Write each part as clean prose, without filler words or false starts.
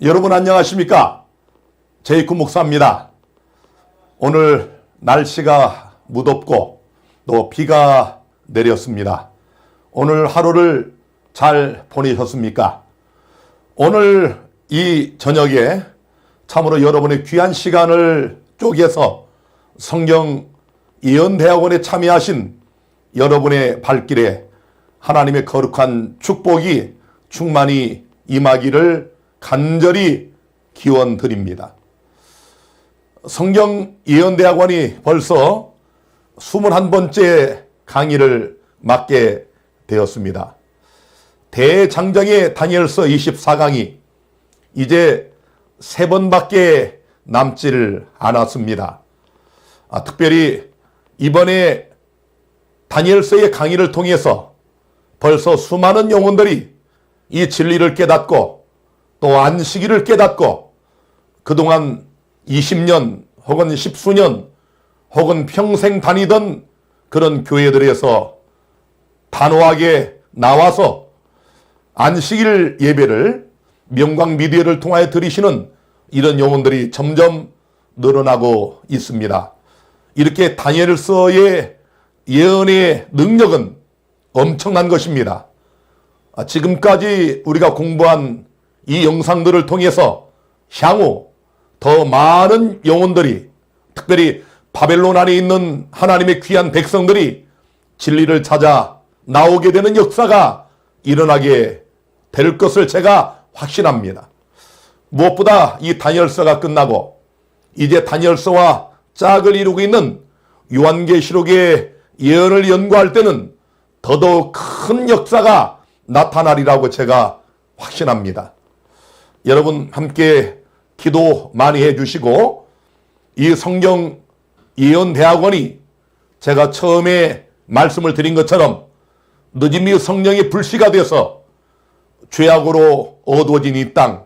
여러분 안녕하십니까? 제이콥 목사입니다. 오늘 날씨가 무덥고 또 비가 내렸습니다. 오늘 하루를 잘 보내셨습니까? 오늘 이 저녁에 참으로 여러분의 귀한 시간을 쪼개서 성경 예언대학원에 참여하신 여러분의 발길에 하나님의 거룩한 축복이 충만히 임하기를 간절히 기원드립니다. 성경 예언대학원이 벌써 21번째 강의를 맡게 되었습니다. 대장정의 다니엘서 24강이 이제 3번밖에 남지를 않았습니다. 특별히 이번에 다니엘서의 강의를 통해서 벌써 수많은 영혼들이 이 진리를 깨닫고 또 안식일을 깨닫고 그동안 20년 혹은 10수년 혹은 평생 다니던 그런 교회들에서 단호하게 나와서 안식일 예배를 명광 미디어를 통하여 드리시는 이런 영혼들이 점점 늘어나고 있습니다. 이렇게 다니엘서의 예언의 능력은 엄청난 것입니다. 지금까지 우리가 공부한 이 영상들을 통해서 향후 더 많은 영혼들이, 특별히 바벨론 안에 있는 하나님의 귀한 백성들이 진리를 찾아 나오게 되는 역사가 일어나게 될 것을 제가 확신합니다. 무엇보다 이 다니엘서가 끝나고 이제 다니엘서와 짝을 이루고 있는 요한계시록의 예언을 연구할 때는 더더욱 큰 역사가 나타나리라고 제가 확신합니다. 여러분 함께 기도 많이 해주시고 이 성경 예언대학원이 제가 처음에 말씀을 드린 것처럼 늦음이 성령의 불씨가 돼서 죄악으로 어두워진 이 땅,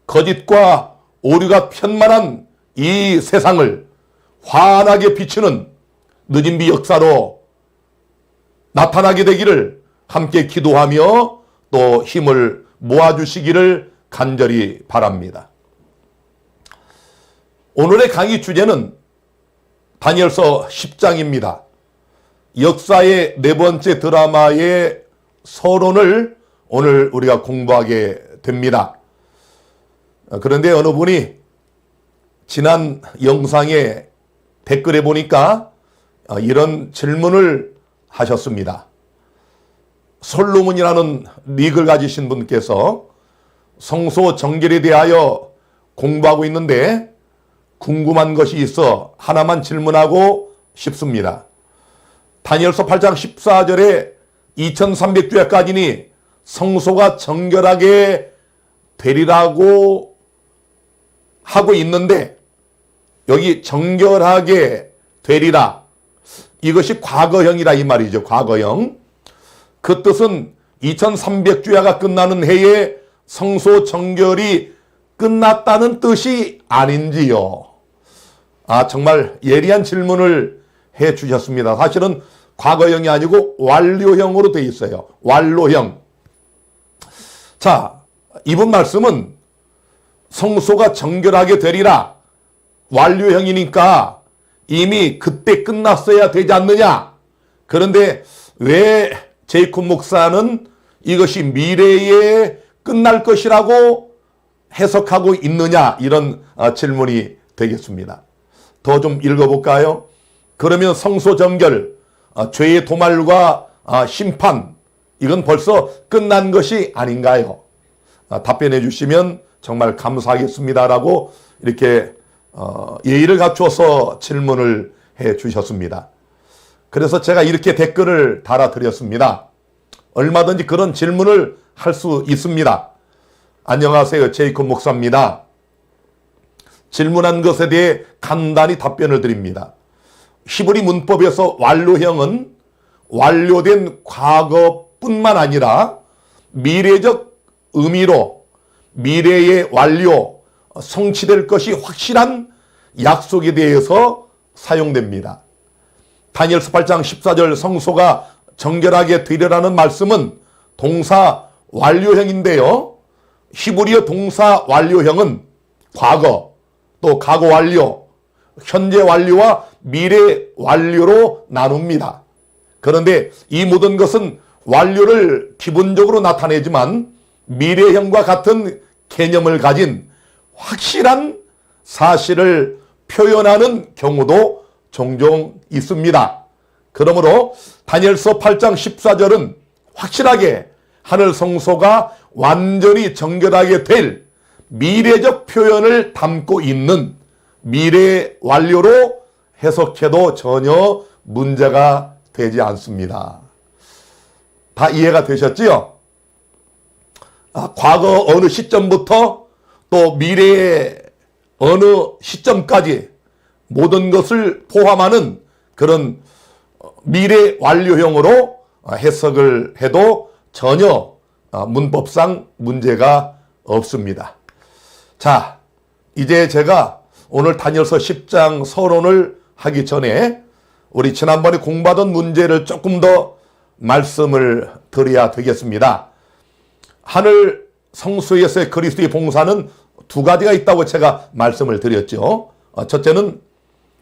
거짓과 오류가 편만한 이 세상을 환하게 비추는 늦은비 역사로 나타나게 되기를 함께 기도하며 또 힘을 모아주시기를 간절히 바랍니다. 오늘의 강의 주제는 다니엘서 10장입니다. 역사의 4번째 드라마의 서론을 오늘 우리가 공부하게 됩니다. 그런데 어느 분이 지난 영상에 댓글에 보니까 이런 질문을 하셨습니다. 솔로몬이라는 닉을 가지신 분께서 성소 정결에 대하여 공부하고 있는데 궁금한 것이 있어 하나만 질문하고 싶습니다. 다니엘서 8장 14절에 2300주야까지니 성소가 정결하게 되리라고 하고 있는데 여기 정결하게 되리라, 이것이 과거형이라 이 말이죠. 과거형. 그 뜻은 2300주야가 끝나는 해에 성소 정결이 끝났다는 뜻이 아닌지요? 정말 예리한 질문을 해 주셨습니다. 사실은 과거형이 아니고 완료형으로 되어 있어요. 완료형. 자, 이번 말씀은 성소가 정결하게 되리라, 완료형이니까 이미 그때 끝났어야 되지 않느냐? 그런데 왜 제이콥 목사는 이것이 미래에 끝날 것이라고 해석하고 있느냐, 이런 질문이 되겠습니다. 더 좀 읽어볼까요? 그러면 성소 정결, 죄의 도말과 심판, 이건 벌써 끝난 것이 아닌가요? 답변해 주시면 정말 감사하겠습니다라고 이렇게 예의를 갖춰서 질문을 해 주셨습니다. 그래서 제가 이렇게 댓글을 달아드렸습니다. 얼마든지 그런 질문을 할 수 있습니다. 안녕하세요, 제이콥 목사입니다. 질문한 것에 대해 간단히 답변을 드립니다. 히브리 문법에서 완료형은 완료된 과거뿐만 아니라 미래적 의미로 미래의 완료, 성취될 것이 확실한 약속에 대해서 사용됩니다. 다니엘서 8장 14절 성소가 정결하게 되리라는 말씀은 동사 완료형인데요. 히브리어 동사 완료형은 과거, 또 과거 완료, 현재 완료와 미래 완료로 나눕니다. 그런데 이 모든 것은 완료를 기본적으로 나타내지만 미래형과 같은 개념을 가진 확실한 사실을 표현하는 경우도 종종 있습니다. 그러므로 다니엘서 8장 14절은 확실하게 하늘 성소가 완전히 정결하게 될 미래적 표현을 담고 있는 미래 완료로 해석해도 전혀 문제가 되지 않습니다. 다 이해가 되셨지요? 과거 어느 시점부터 또 미래의 어느 시점까지 모든 것을 포함하는 그런 미래 완료형으로 해석을 해도 전혀 문법상 문제가 없습니다. 자, 이제 제가 오늘 다니엘서 10장 서론을 하기 전에 우리 지난번에 공부하던 문제를 조금 더 말씀을 드려야 되겠습니다. 하늘 성소에서의 그리스도의 봉사는 두 가지가 있다고 제가 말씀을 드렸죠. 첫째는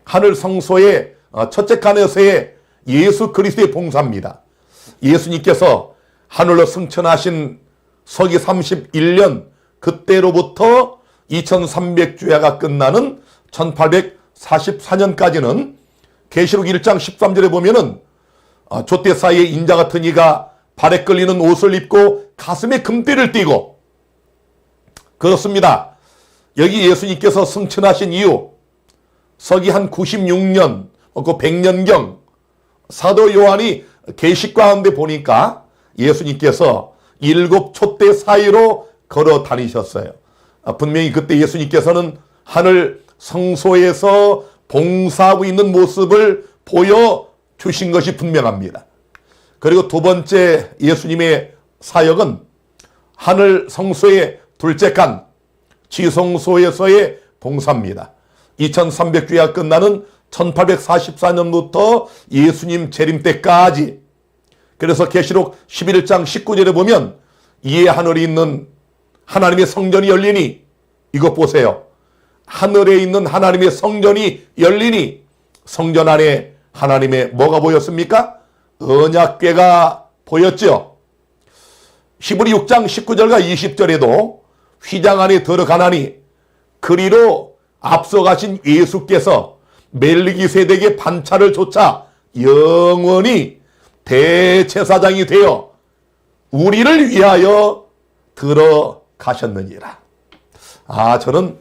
하늘 성소의 첫째 칸에서의 예수 그리스도의 봉사입니다. 예수님께서 하늘로 승천하신 서기 31년 그때로부터 2300주야가 끝나는 1844년까지는 계시록 1장 13절에 보면은 조 때 사이에 인자 같은 이가 발에 끌리는 옷을 입고 가슴에 금띠를 띠고, 그렇습니다. 여기 예수님께서 승천하신 이후 서기 한 96년, 그 100년경 사도 요한이 계시 가운데 보니까 예수님께서 7 촛대 사이로 걸어 다니셨어요. 분명히 그때 예수님께서는 하늘 성소에서 봉사하고 있는 모습을 보여주신 것이 분명합니다. 그리고 두 번째 예수님의 사역은 하늘 성소의 둘째 칸 지성소에서의 봉사입니다. 2300주야 끝나는 1844년부터 예수님 재림 때까지. 그래서 계시록 11장 19절에 보면 이에 하늘에 있는 하나님의 성전이 열리니, 이것 보세요. 하늘에 있는 하나님의 성전이 열리니, 성전 안에 하나님의 뭐가 보였습니까? 언약궤가 보였죠. 히브리 6장 19절과 20절에도 휘장 안에 들어가나니 그리로 앞서가신 예수께서 멜기세덱의 반차를 좇아 영원히 대제사장이 되어 우리를 위하여 들어가셨느니라. 저는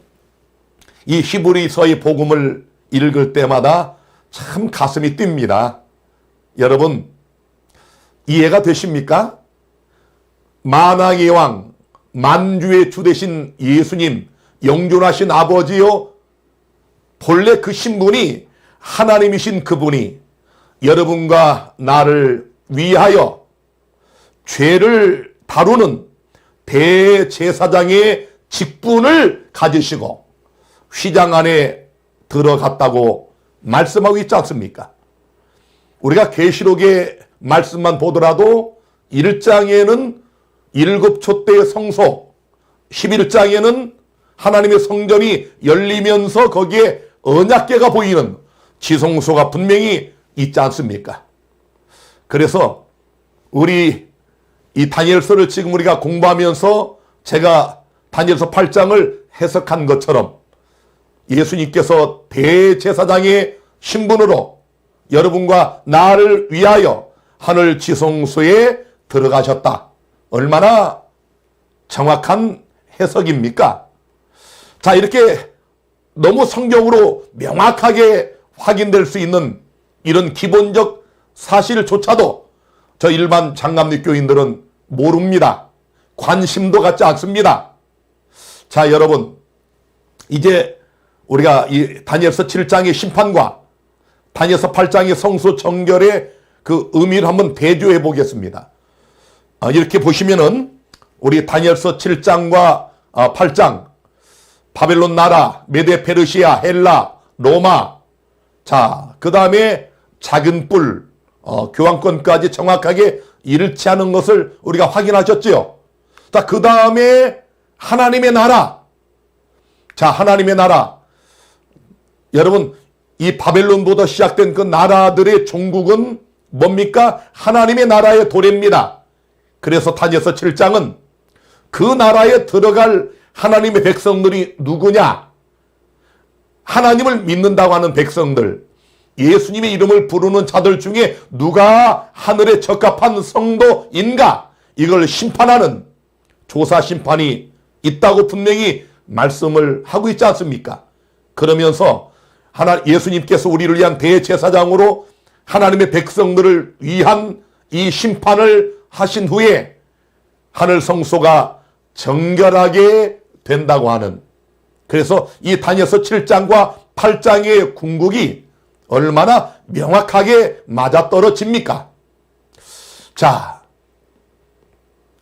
이 히브리서의 복음을 읽을 때마다 참 가슴이 뜁니다. 여러분, 이해가 되십니까? 만왕의 왕, 만주의 주 되신 예수님, 영존하신 아버지요, 본래 그 신분이 하나님이신 그분이 여러분과 나를 위하여 죄를 다루는 대제사장의 직분을 가지시고 휘장 안에 들어갔다고 말씀하고 있지 않습니까? 우리가 계시록의 말씀만 보더라도 1장에는 7 촛대의 성소, 11장에는 하나님의 성전이 열리면서 거기에 언약궤가 보이는 지성소가 분명히 있지 않습니까? 그래서 우리 이 다니엘서를 지금 우리가 공부하면서 제가 다니엘서 8장을 해석한 것처럼 예수님께서 대제사장의 신분으로 여러분과 나를 위하여 하늘 지성소에 들어가셨다. 얼마나 정확한 해석입니까? 자, 이렇게 너무 성경으로 명확하게 확인될 수 있는 이런 기본적 사실조차도 저 일반 장남리 교인들은 모릅니다. 관심도 갖지 않습니다. 자, 여러분, 이제 우리가 이 다니엘서 7장의 심판과 다니엘서 8장의 성소 정결의 그 의미를 한번 대조해 보겠습니다. 이렇게 보시면은 우리 다니엘서 7장과 8장, 바벨론 나라, 메데 페르시아, 헬라, 로마, 자, 그 다음에 작은 뿔, 교황권까지 정확하게 일치하는 것을 우리가 확인하셨지요. 자, 그 다음에 하나님의 나라. 자, 하나님의 나라. 여러분, 이 바벨론보다 시작된 그 나라들의 종국은 뭡니까? 하나님의 나라의 도래입니다. 그래서 다니엘서 7장은 그 나라에 들어갈 하나님의 백성들이 누구냐? 하나님을 믿는다고 하는 백성들, 예수님의 이름을 부르는 자들 중에 누가 하늘에 적합한 성도인가? 이걸 심판하는 조사 심판이 있다고 분명히 말씀을 하고 있지 않습니까? 그러면서 예수님께서 우리를 위한 대제사장으로 하나님의 백성들을 위한 이 심판을 하신 후에 하늘 성소가 정결하게 된다고 하는, 그래서 이 다니엘서 7장과 8장의 궁극이 얼마나 명확하게 맞아떨어집니까? 자,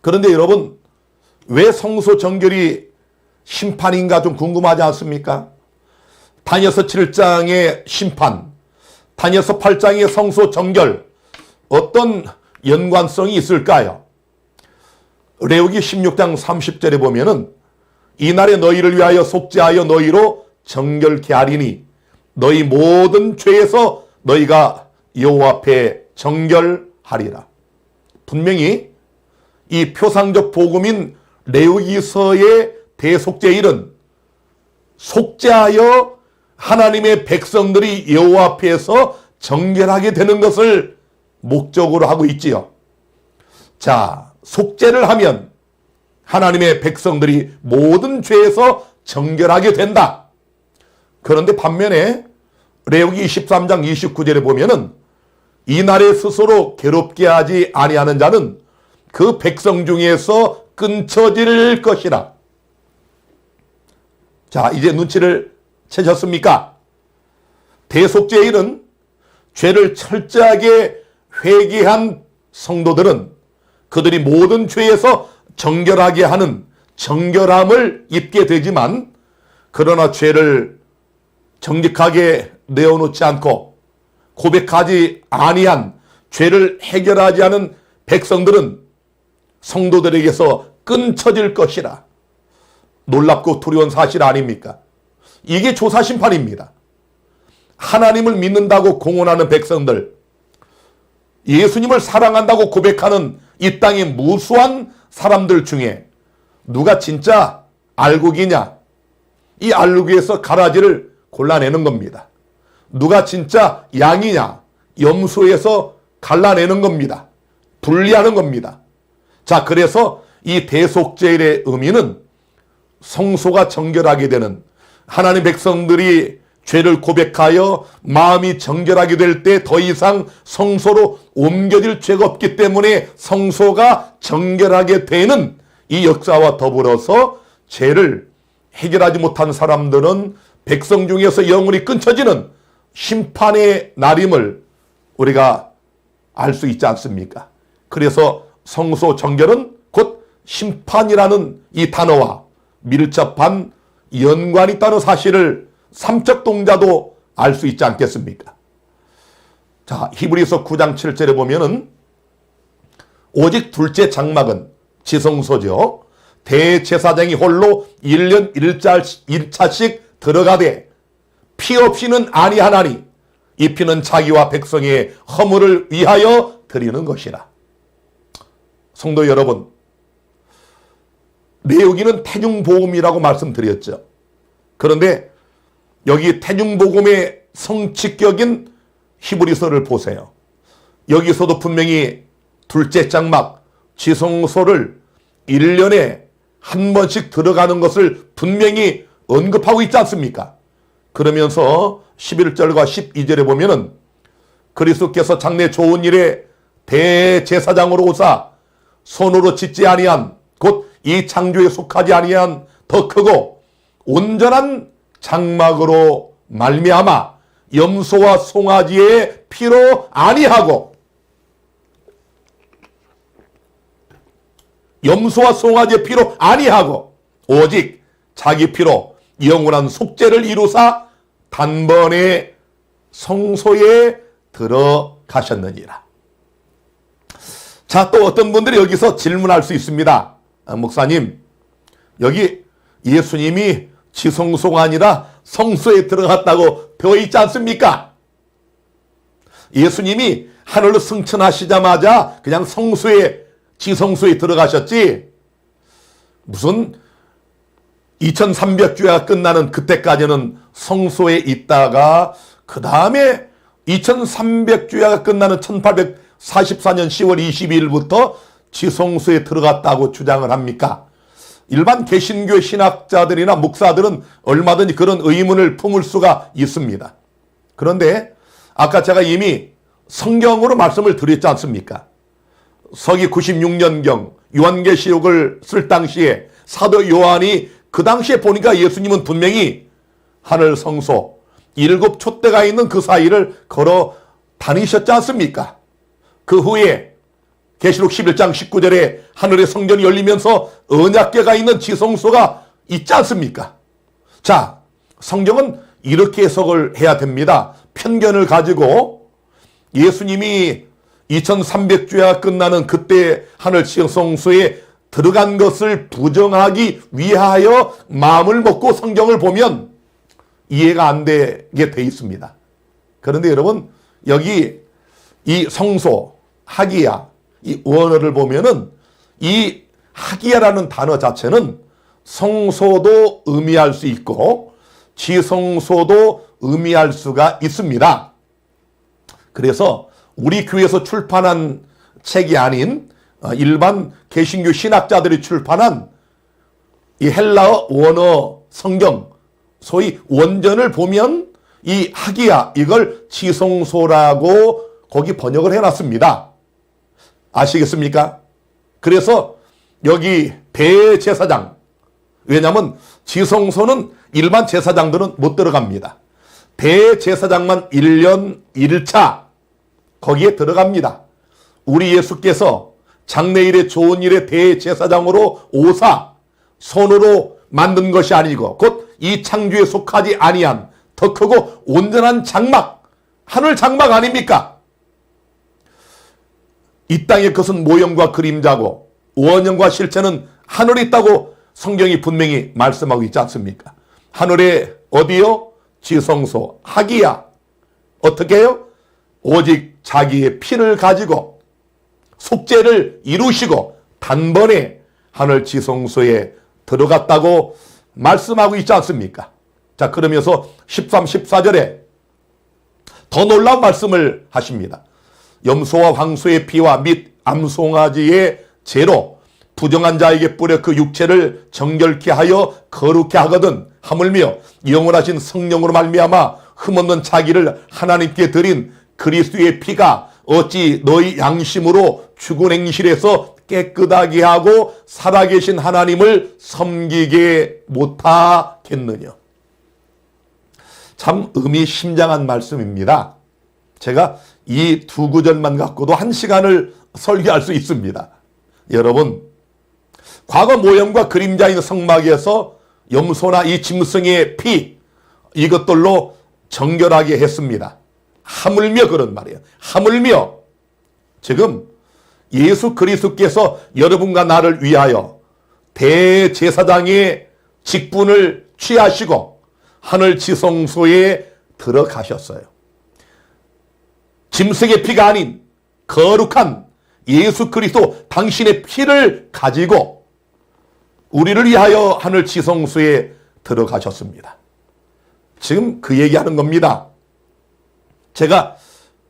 그런데 여러분, 왜 성소 정결이 심판인가 좀 궁금하지 않습니까? 다니엘서 7장의 심판, 다니엘서 8장의 성소 정결, 어떤 연관성이 있을까요? 레위기 16장 30절에 보면은 이날에 너희를 위하여 속죄하여 너희로 정결케 하리니 너희 모든 죄에서 너희가 여호와 앞에 정결하리라. 분명히 이 표상적 복음인 레위기서의 대속죄일은 속죄하여 하나님의 백성들이 여호와 앞에서 정결하게 되는 것을 목적으로 하고 있지요. 자, 속죄를 하면 하나님의 백성들이 모든 죄에서 정결하게 된다. 그런데 반면에 레위기 23장 29절에 보면은 이날에 스스로 괴롭게 하지 아니하는 자는 그 백성 중에서 끊쳐질 것이라. 자, 이제 눈치를 채셨습니까? 대속죄일은 죄를 철저하게 회개한 성도들은 그들이 모든 죄에서 정결하게 하는 정결함을 입게 되지만, 그러나 죄를 정직하게 내어놓지 않고 고백하지 아니한, 죄를 해결하지 않은 백성들은 성도들에게서 끊쳐질 것이라. 놀랍고 두려운 사실 아닙니까? 이게 조사심판입니다. 하나님을 믿는다고 공언하는 백성들, 예수님을 사랑한다고 고백하는 이 땅의 무수한 사람들 중에 누가 진짜 알곡이냐? 이 알곡에서 가라지를 골라내는 겁니다. 누가 진짜 양이냐? 염소에서 갈라내는 겁니다. 분리하는 겁니다. 자, 그래서 이 대속죄일의 의미는 성소가 정결하게 되는, 하나님 백성들이 죄를 고백하여 마음이 정결하게 될 때 더 이상 성소로 옮겨질 죄가 없기 때문에 성소가 정결하게 되는 이 역사와 더불어서 죄를 해결하지 못한 사람들은 백성 중에서 영원히 끊쳐지는 심판의 날임을 우리가 알 수 있지 않습니까? 그래서 성소 정결은 곧 심판이라는 이 단어와 밀접한 연관이 있다는 사실을 삼척 동자도 알 수 있지 않겠습니까? 자, 히브리서 9장 7절에 보면은 오직 둘째 장막은 지성소죠. 대제사장이 홀로 1년 1차씩 들어가되 피 없이는 아니하나니 이 피는 자기와 백성의 허물을 위하여 드리는 것이라. 성도 여러분, 레위기는 태중복음이라고 말씀드렸죠. 그런데 여기 태중복음의 성취격인 히브리서를 보세요. 여기서도 분명히 둘째 장막 지성소를 1년에 한 번씩 들어가는 것을 분명히 언급하고 있지 않습니까? 그러면서 11절과 12절에 보면은 그리스도께서 장래 좋은 일에 대제사장으로 오사 손으로 짓지 아니한, 곧 이 창조에 속하지 아니한 더 크고 온전한 장막으로 말미암아 염소와 송아지의 피로 아니하고, 염소와 송아지의 피로 아니하고 오직 자기 피로 영원한 속죄를 이루사 단번에 성소에 들어가셨느니라. 자, 또 어떤 분들이 여기서 질문할 수 있습니다. 목사님, 여기 예수님이 지성소가 아니라 성소에 들어갔다고 되어 있지 않습니까? 예수님이 하늘로 승천하시자마자 그냥 지성소에 들어가셨지, 무슨 2300주야가 끝나는 그때까지는 성소에 있다가 그 다음에 2300주야가 끝나는 1844년 10월 22일부터 지성소에 들어갔다고 주장을 합니까? 일반 개신교 신학자들이나 목사들은 얼마든지 그런 의문을 품을 수가 있습니다. 그런데 아까 제가 이미 성경으로 말씀을 드렸지 않습니까? 서기 96년경 요한계시록을 쓸 당시에 사도 요한이 그 당시에 보니까 예수님은 분명히 하늘 성소 7 촛대가 있는 그 사이를 걸어 다니셨지 않습니까? 그 후에 계시록 11장 19절에 하늘의 성전이 열리면서 언약궤가 있는 지성소가 있지 않습니까? 자, 성경은 이렇게 해석을 해야 됩니다. 편견을 가지고 예수님이 2300주야가 끝나는 그때 하늘 지성소에 들어간 것을 부정하기 위하여 마음을 먹고 성경을 보면 이해가 안 되게 돼 있습니다. 그런데 여러분, 여기 이 성소, 하기야, 이 원어를 보면은 이 하기야라는 단어 자체는 성소도 의미할 수 있고 지성소도 의미할 수가 있습니다. 그래서 우리 교회에서 출판한 책이 아닌 일반 개신교 신학자들이 출판한 이 헬라어 원어 성경, 소위 원전을 보면 이 하기야, 이걸 지성소라고 거기 번역을 해놨습니다. 아시겠습니까? 그래서 여기 대제사장, 왜냐하면 지성소는 일반 제사장들은 못 들어갑니다. 대제사장만 1년 1차 거기에 들어갑니다. 우리 예수께서 장래일의 좋은 일의 대제사장으로 오사 손으로 만든 것이 아니고 곧 이 창조에 속하지 아니한 더 크고 온전한 장막, 하늘 장막 아닙니까? 이 땅의 것은 모형과 그림자고 원형과 실체는 하늘에 있다고 성경이 분명히 말씀하고 있지 않습니까? 하늘에 어디요? 지성소, 하기야. 어떻게 해요? 오직 자기의 피를 가지고 속죄를 이루시고 단번에 하늘 지성소에 들어갔다고 말씀하고 있지 않습니까? 자, 그러면서 13, 14절에 더 놀라운 말씀을 하십니다. 염소와 황소의 피와 및 암송아지의 죄로 부정한 자에게 뿌려 그 육체를 정결케 하여 거룩케 하거든 하물며 영원하신 성령으로 말미암아 흠없는 자기를 하나님께 드린 그리스도의 피가 어찌 너희 양심으로 죽은 행실에서 깨끗하게 하고 살아계신 하나님을 섬기게 못하겠느냐. 참 의미심장한 말씀입니다. 제가 이 두 구절만 갖고도 1시간을 설교할 수 있습니다. 여러분, 과거 모형과 그림자인 성막에서 염소나 이 짐승의 피, 이것들로 정결하게 했습니다. 하물며 그런 말이에요. 하물며 지금 예수 그리스도께서 여러분과 나를 위하여 대제사장의 직분을 취하시고 하늘 지성소에 들어가셨어요. 짐승의 피가 아닌 거룩한 예수 그리스도 당신의 피를 가지고 우리를 위하여 하늘 지성소에 들어가셨습니다. 지금 그 얘기하는 겁니다. 제가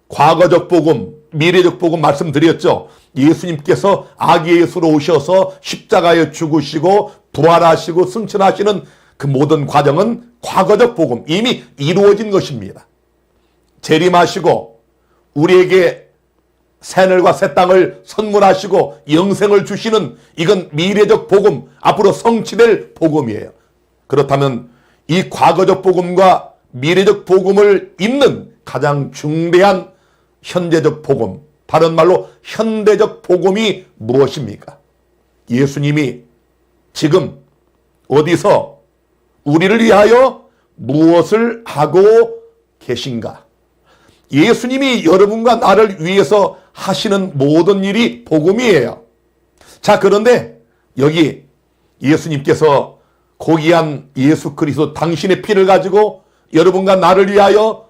과거적 복음, 미래적 복음 말씀드렸죠. 예수님께서 아기 예수로 오셔서 십자가에 죽으시고 부활하시고 승천하시는 그 모든 과정은 과거적 복음, 이미 이루어진 것입니다. 재림하시고 우리에게 새하늘과 새 땅을 선물하시고 영생을 주시는, 이건 미래적 복음, 앞으로 성취될 복음이에요. 그렇다면 이 과거적 복음과 미래적 복음을 잇는 가장 중대한 현재적 복음, 다른 말로 현대적 복음이 무엇입니까? 예수님이 지금 어디서 우리를 위하여 무엇을 하고 계신가? 예수님이 여러분과 나를 위해서 하시는 모든 일이 복음이에요. 자, 그런데 여기 예수님께서 고귀한 예수 그리스도 당신의 피를 가지고 여러분과 나를 위하여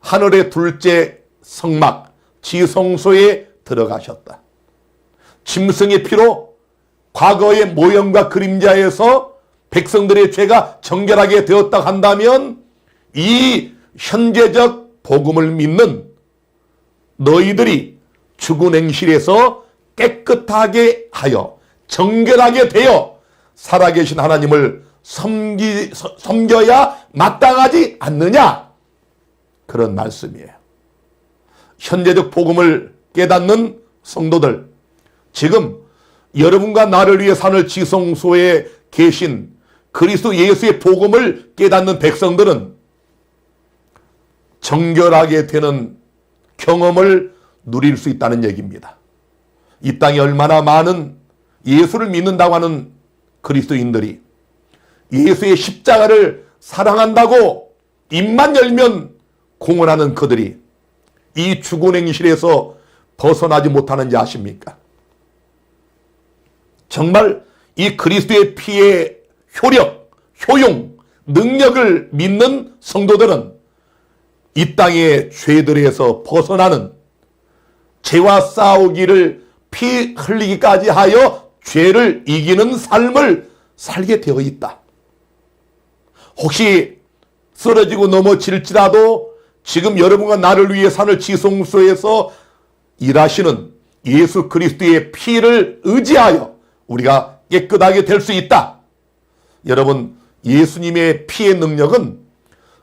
하늘의 둘째 성막 지성소에 들어가셨다. 짐승의 피로 과거의 모형과 그림자에서 백성들의 죄가 정결하게 되었다 한다면 이 현재적 복음을 믿는 너희들이 죽은 행실에서 깨끗하게 하여 정결하게 되어 살아계신 하나님을 섬겨야 마땅하지 않느냐, 그런 말씀이에요. 현재적 복음을 깨닫는 성도들, 지금 여러분과 나를 위해 사는 지성소에 계신 그리스도 예수의 복음을 깨닫는 백성들은 정결하게 되는 경험을 누릴 수 있다는 얘기입니다. 이 땅에 얼마나 많은 예수를 믿는다고 하는 그리스도인들이 예수의 십자가를 사랑한다고 입만 열면 공언하는 그들이 이 죽은 행실에서 벗어나지 못하는지 아십니까? 정말 이 그리스도의 피의 효력, 효용, 능력을 믿는 성도들은 이 땅의 죄들에서 벗어나는, 죄와 싸우기를 피 흘리기까지 하여 죄를 이기는 삶을 살게 되어 있다. 혹시 쓰러지고 넘어질지라도 지금 여러분과 나를 위해 산을 지성소에서 일하시는 예수 그리스도의 피를 의지하여 우리가 깨끗하게 될 수 있다. 여러분, 예수님의 피의 능력은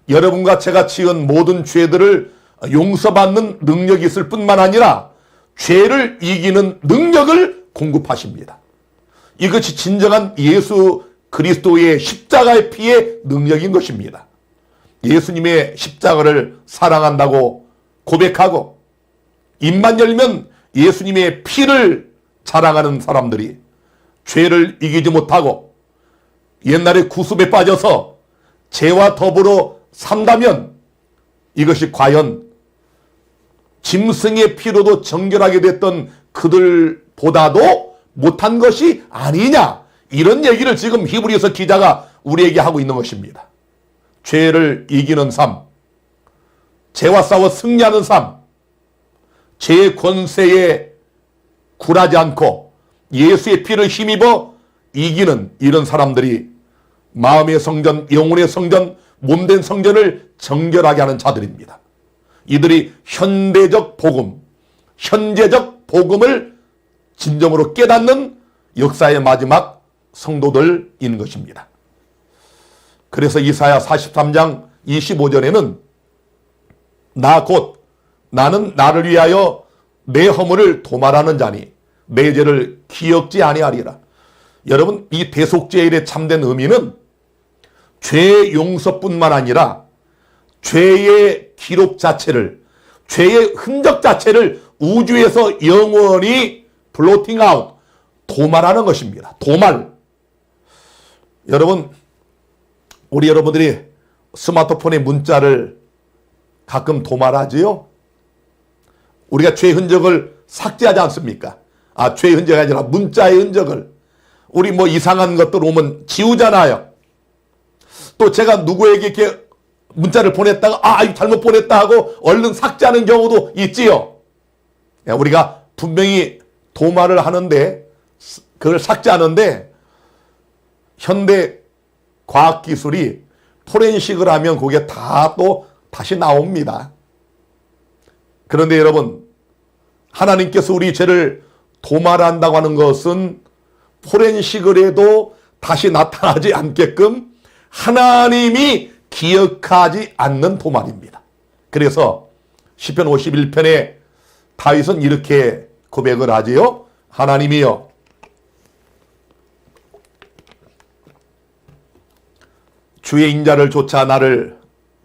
여러분과 제가 지은 모든 죄들을 용서받는 능력이 있을 뿐만 아니라 죄를 이기는 능력을 공급하십니다. 이것이 진정한 예수 그리스도의 십자가의 피의 능력인 것입니다. 예수님의 십자가를 사랑한다고 고백하고 입만 열면 예수님의 피를 자랑하는 사람들이 죄를 이기지 못하고 옛날에 구습에 빠져서 죄와 더불어 산다면 이것이 과연 짐승의 피로도 정결하게 됐던 그들보다도 못한 것이 아니냐, 이런 얘기를 지금 히브리서 기자가 우리에게 하고 있는 것입니다. 죄를 이기는 삶, 죄와 싸워 승리하는 삶, 죄의 권세에 굴하지 않고 예수의 피를 힘입어 이기는 이런 사람들이 마음의 성전, 영혼의 성전, 몸된 성전을 정결하게 하는 자들입니다. 이들이 현대적 복음, 현재적 복음을 진정으로 깨닫는 역사의 마지막 성도들인 것입니다. 그래서 이사야 43장 25절에는 나 곧 나는 나를 위하여 내 허물을 도말하는 자니 내 죄를 기억지 아니하리라. 여러분, 이 대속죄일의 참된 의미는 죄의 용서뿐만 아니라 죄의 기록 자체를, 죄의 흔적 자체를 우주에서 영원히 블로팅 아웃, 도말하는 것입니다. 도말. 여러분, 우리 여러분들이 스마트폰의 문자를 가끔 도말하지요? 우리가 죄의 흔적을 삭제하지 않습니까? 죄의 흔적이 아니라 문자의 흔적을. 우리 뭐 이상한 것들 오면 지우잖아요. 또 제가 누구에게 이렇게 문자를 보냈다가 이거 잘못 보냈다 하고 얼른 삭제하는 경우도 있지요. 우리가 분명히 도말을 하는데, 그걸 삭제하는데 현대 과학기술이 포렌식을 하면 그게 다 또 다시 나옵니다. 그런데 여러분, 하나님께서 우리 죄를 도말한다고 하는 것은 포렌식을 해도 다시 나타나지 않게끔 하나님이 기억하지 않는 도말입니다. 그래서 시편 51편에 다윗은 이렇게 고백을 하지요. 하나님이여, 주의 인자를 좇아 나를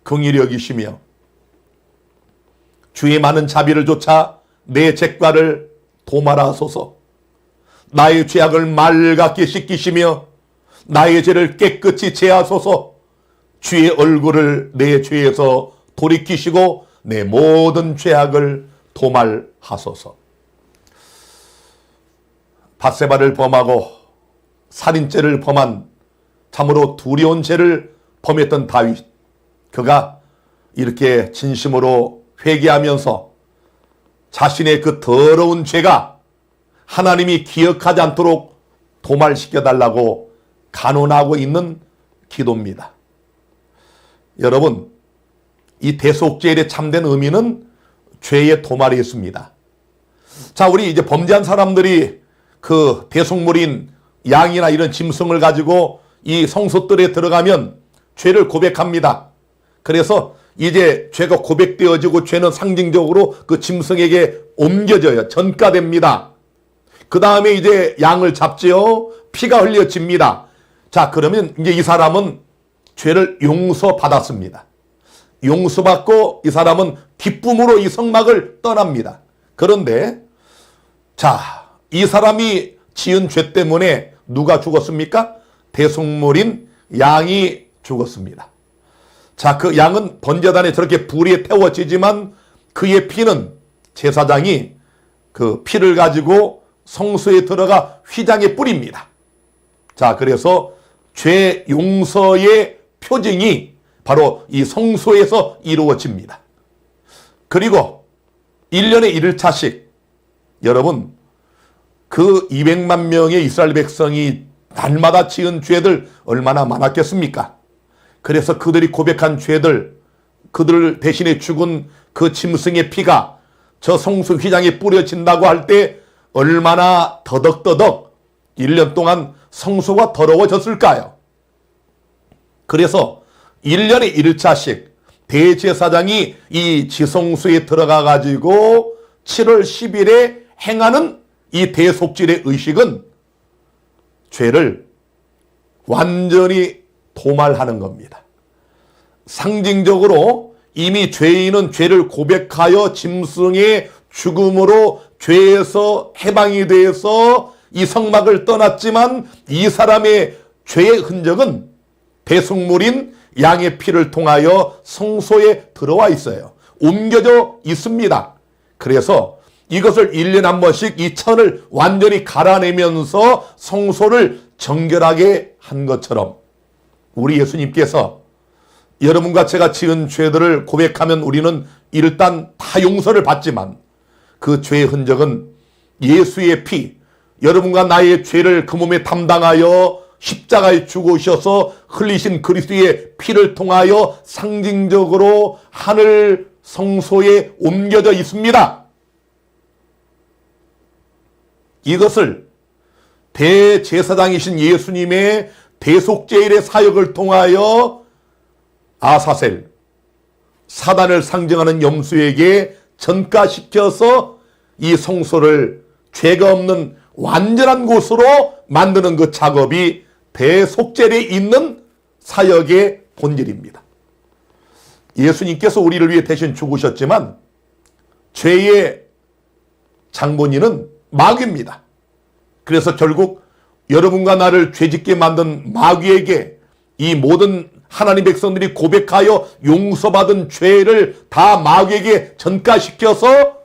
긍휼히 여기시며 주의 많은 자비를 좇아 내 죄과를 도말하소서. 나의 죄악을 맑게 씻기시며 나의 죄를 깨끗이 제하소서. 주의 얼굴을 내 죄에서 돌이키시고 내 모든 죄악을 도말하소서. 밧세바를 범하고 살인죄를 범한 참으로 두려운 죄를 범했던 다윗, 그가 이렇게 진심으로 회개하면서 자신의 그 더러운 죄가 하나님이 기억하지 않도록 도말시켜달라고 간언하고 있는 기도입니다. 여러분, 이 대속죄의 참된 의미는 죄의 도말이 있습니다. 자, 우리 이제 범죄한 사람들이 그 대속물인 양이나 이런 짐승을 가지고 이 성소뜰에 들어가면 죄를 고백합니다. 그래서 이제 죄가 고백되어지고 죄는 상징적으로 그 짐승에게 옮겨져요. 전가됩니다. 그 다음에 이제 양을 잡지요. 피가 흘려집니다. 자, 그러면 이제 이 사람은 죄를 용서받았습니다. 용서받고 이 사람은 기쁨으로 이 성막을 떠납니다. 그런데 자, 이 사람이 지은 죄 때문에 누가 죽었습니까? 대속물인 양이 죽었습니다. 자, 그 양은 번제단에 저렇게 불에 태워지지만 그의 피는 제사장이 그 피를 가지고 성소에 들어가 휘장에 뿌립니다. 자, 그래서 죄 용서의 표징이 바로 이 성소에서 이루어집니다. 그리고 1년에 1일차씩 여러분, 그 200만 명의 이스라엘 백성이 날마다 지은 죄들 얼마나 많았겠습니까? 그래서 그들이 고백한 죄들, 그들 대신에 죽은 그 짐승의 피가 저 성소 휘장에 뿌려진다고 할 때 얼마나 더덕더덕 1년 동안 성소가 더러워졌을까요? 그래서 1년에 1일차씩 대제사장이 이 지성소에 들어가 가지고 7월 10일에 행하는 이 대속죄의 의식은 죄를 완전히 도말하는 겁니다. 상징적으로 이미 죄인은 죄를 고백하여 짐승의 죽음으로 죄에서 해방이 돼서 이 성막을 떠났지만 이 사람의 죄의 흔적은 대속물인 양의 피를 통하여 성소에 들어와 있어요. 옮겨져 있습니다. 그래서 이것을 1년에 한 번씩 이 천을 완전히 갈아내면서 성소를 정결하게 한 것처럼 우리 예수님께서 여러분과 제가 지은 죄들을 고백하면 우리는 일단 다 용서를 받지만 그 죄의 흔적은 예수의 피, 여러분과 나의 죄를 그 몸에 담당하여 십자가에 죽으셔서 흘리신 그리스도의 피를 통하여 상징적으로 하늘 성소에 옮겨져 있습니다. 이것을 대제사장이신 예수님의 대속죄일의 사역을 통하여 아사셀, 사단을 상징하는 염소에게 전가시켜서 이 성소를 죄가 없는 완전한 곳으로 만드는 그 작업이 대속죄에 있는 사역의 본질입니다. 예수님께서 우리를 위해 대신 죽으셨지만 죄의 장본인은 마귀입니다. 그래서 결국 여러분과 나를 죄짓게 만든 마귀에게 이 모든 하나님 백성들이 고백하여 용서받은 죄를 다 마귀에게 전가시켜서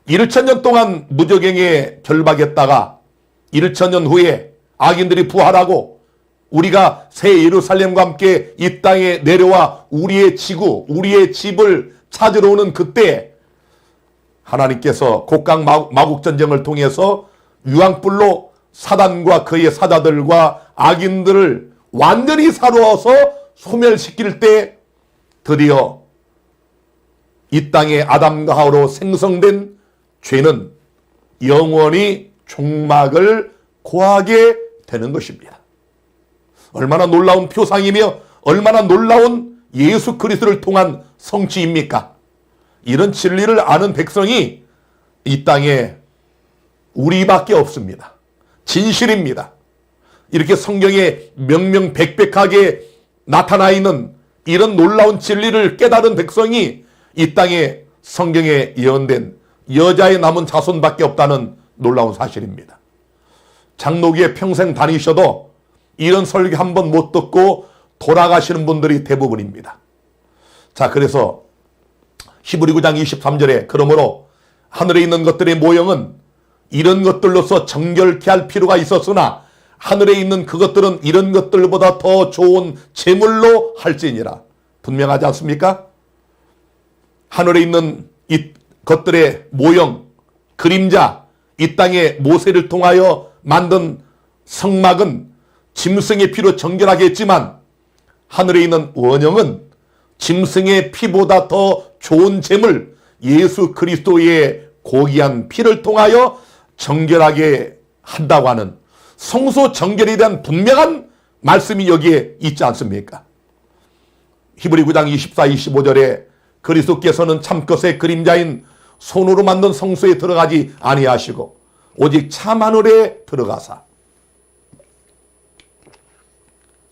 1천년 동안 무적행에 결박했다가 1천년 후에 악인들이 부활하고 우리가 새 예루살렘과 함께 이 땅에 내려와 우리의 지구, 우리의 집을 찾으러 오는 그때 하나님께서 곡강 마국전쟁을 통해서 유황불로 사단과 그의 사자들과 악인들을 완전히 사루어서 소멸시킬 때 드디어 이 땅에 아담과 하와로 생성된 죄는 영원히 종막을 고하게 되는 것입니다. 얼마나 놀라운 표상이며 얼마나 놀라운 예수 그리스도를 통한 성취입니까? 이런 진리를 아는 백성이 이 땅에 우리밖에 없습니다. 진실입니다. 이렇게 성경에 명명백백하게 나타나 있는 이런 놀라운 진리를 깨달은 백성이 이 땅에 성경에 예언된 여자의 남은 자손밖에 없다는 놀라운 사실입니다. 장로교에 평생 다니셔도 이런 설교 한 번 못 듣고 돌아가시는 분들이 대부분입니다. 자, 그래서 히브리 9장 23절에 그러므로 하늘에 있는 것들의 모형은 이런 것들로서 정결케 할 필요가 있었으나 하늘에 있는 그것들은 이런 것들보다 더 좋은 제물로 할지니라. 분명하지 않습니까? 하늘에 있는 이 것들의 모형, 그림자, 이 땅에 모세를 통하여 만든 성막은 짐승의 피로 정결하게 했지만 하늘에 있는 원형은 짐승의 피보다 더 좋은 제물, 예수 그리스도의 고귀한 피를 통하여 정결하게 한다고 하는 성소 정결에 대한 분명한 말씀이 여기에 있지 않습니까? 히브리 9장 24, 25절에 그리스도께서는 참것의 그림자인 손으로 만든 성소에 들어가지 아니하시고 오직 참 하늘에 들어가사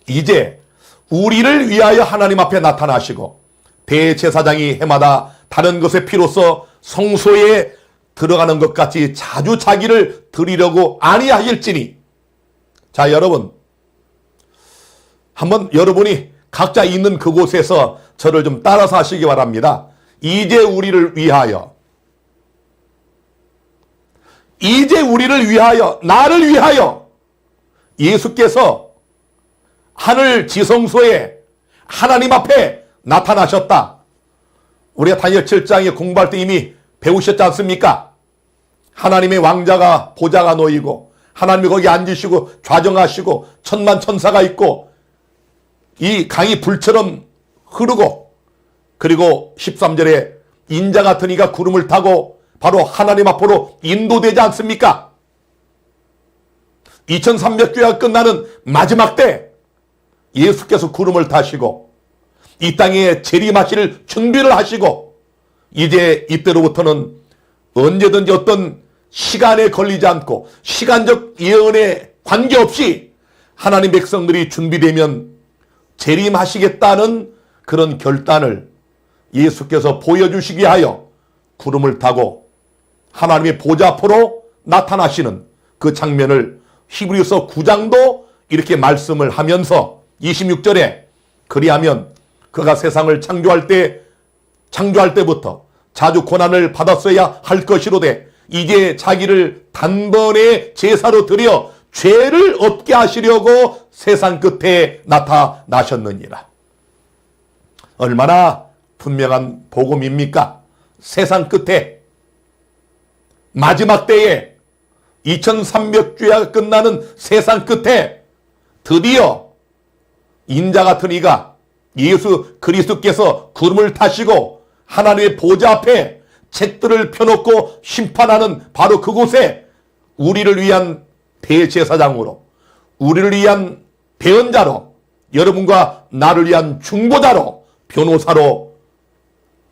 이제 우리를 위하여 하나님 앞에 나타나시고 대제사장이 해마다 다른 것의 피로써 성소에 들어가는 것 같이 자주 자기를 드리려고 아니하실지니. 자, 여러분, 한번 여러분이 각자 있는 그곳에서 저를 좀 따라서 하시기 바랍니다. 이제 우리를 위하여, 이제 우리를 위하여, 나를 위하여 예수께서 하늘 지성소에 하나님 앞에 나타나셨다. 우리가 다니엘 7장에 공부할 때 이미 배우셨지 않습니까? 하나님의 왕자가 보좌가 놓이고 하나님이 거기 앉으시고 좌정하시고 천만 천사가 있고 이 강이 불처럼 흐르고 그리고 13절에 인자 같은 이가 구름을 타고 바로 하나님 앞으로 인도되지 않습니까? 2300주야가 끝나는 마지막 때 예수께서 구름을 타시고 이 땅에 재림하실 준비를 하시고 이제 이때로부터는 언제든지 어떤 시간에 걸리지 않고 시간적 예언에 관계없이 하나님 백성들이 준비되면 재림하시겠다는 그런 결단을 예수께서 보여주시게 하여 구름을 타고 하나님의 보좌 앞으로 나타나시는 그 장면을 히브리서 9장도 이렇게 말씀을 하면서 26절에 그리하면 그가 세상을 창조할 때부터 자주 고난을 받았어야 할 것이로되 이제 자기를 단번에 제사로 드려 죄를 없게 하시려고 세상 끝에 나타나셨느니라. 얼마나 분명한 복음입니까? 세상 끝에 마지막 때에 2300주야가 끝나는 세상 끝에 드디어 인자 같은 이가 예수 그리스도께서 구름을 타시고 하나님의 보좌 앞에 책들을 펴놓고 심판하는 바로 그곳에 우리를 위한 대제사장으로 우리를 위한 대언자로 여러분과 나를 위한 중보자로 변호사로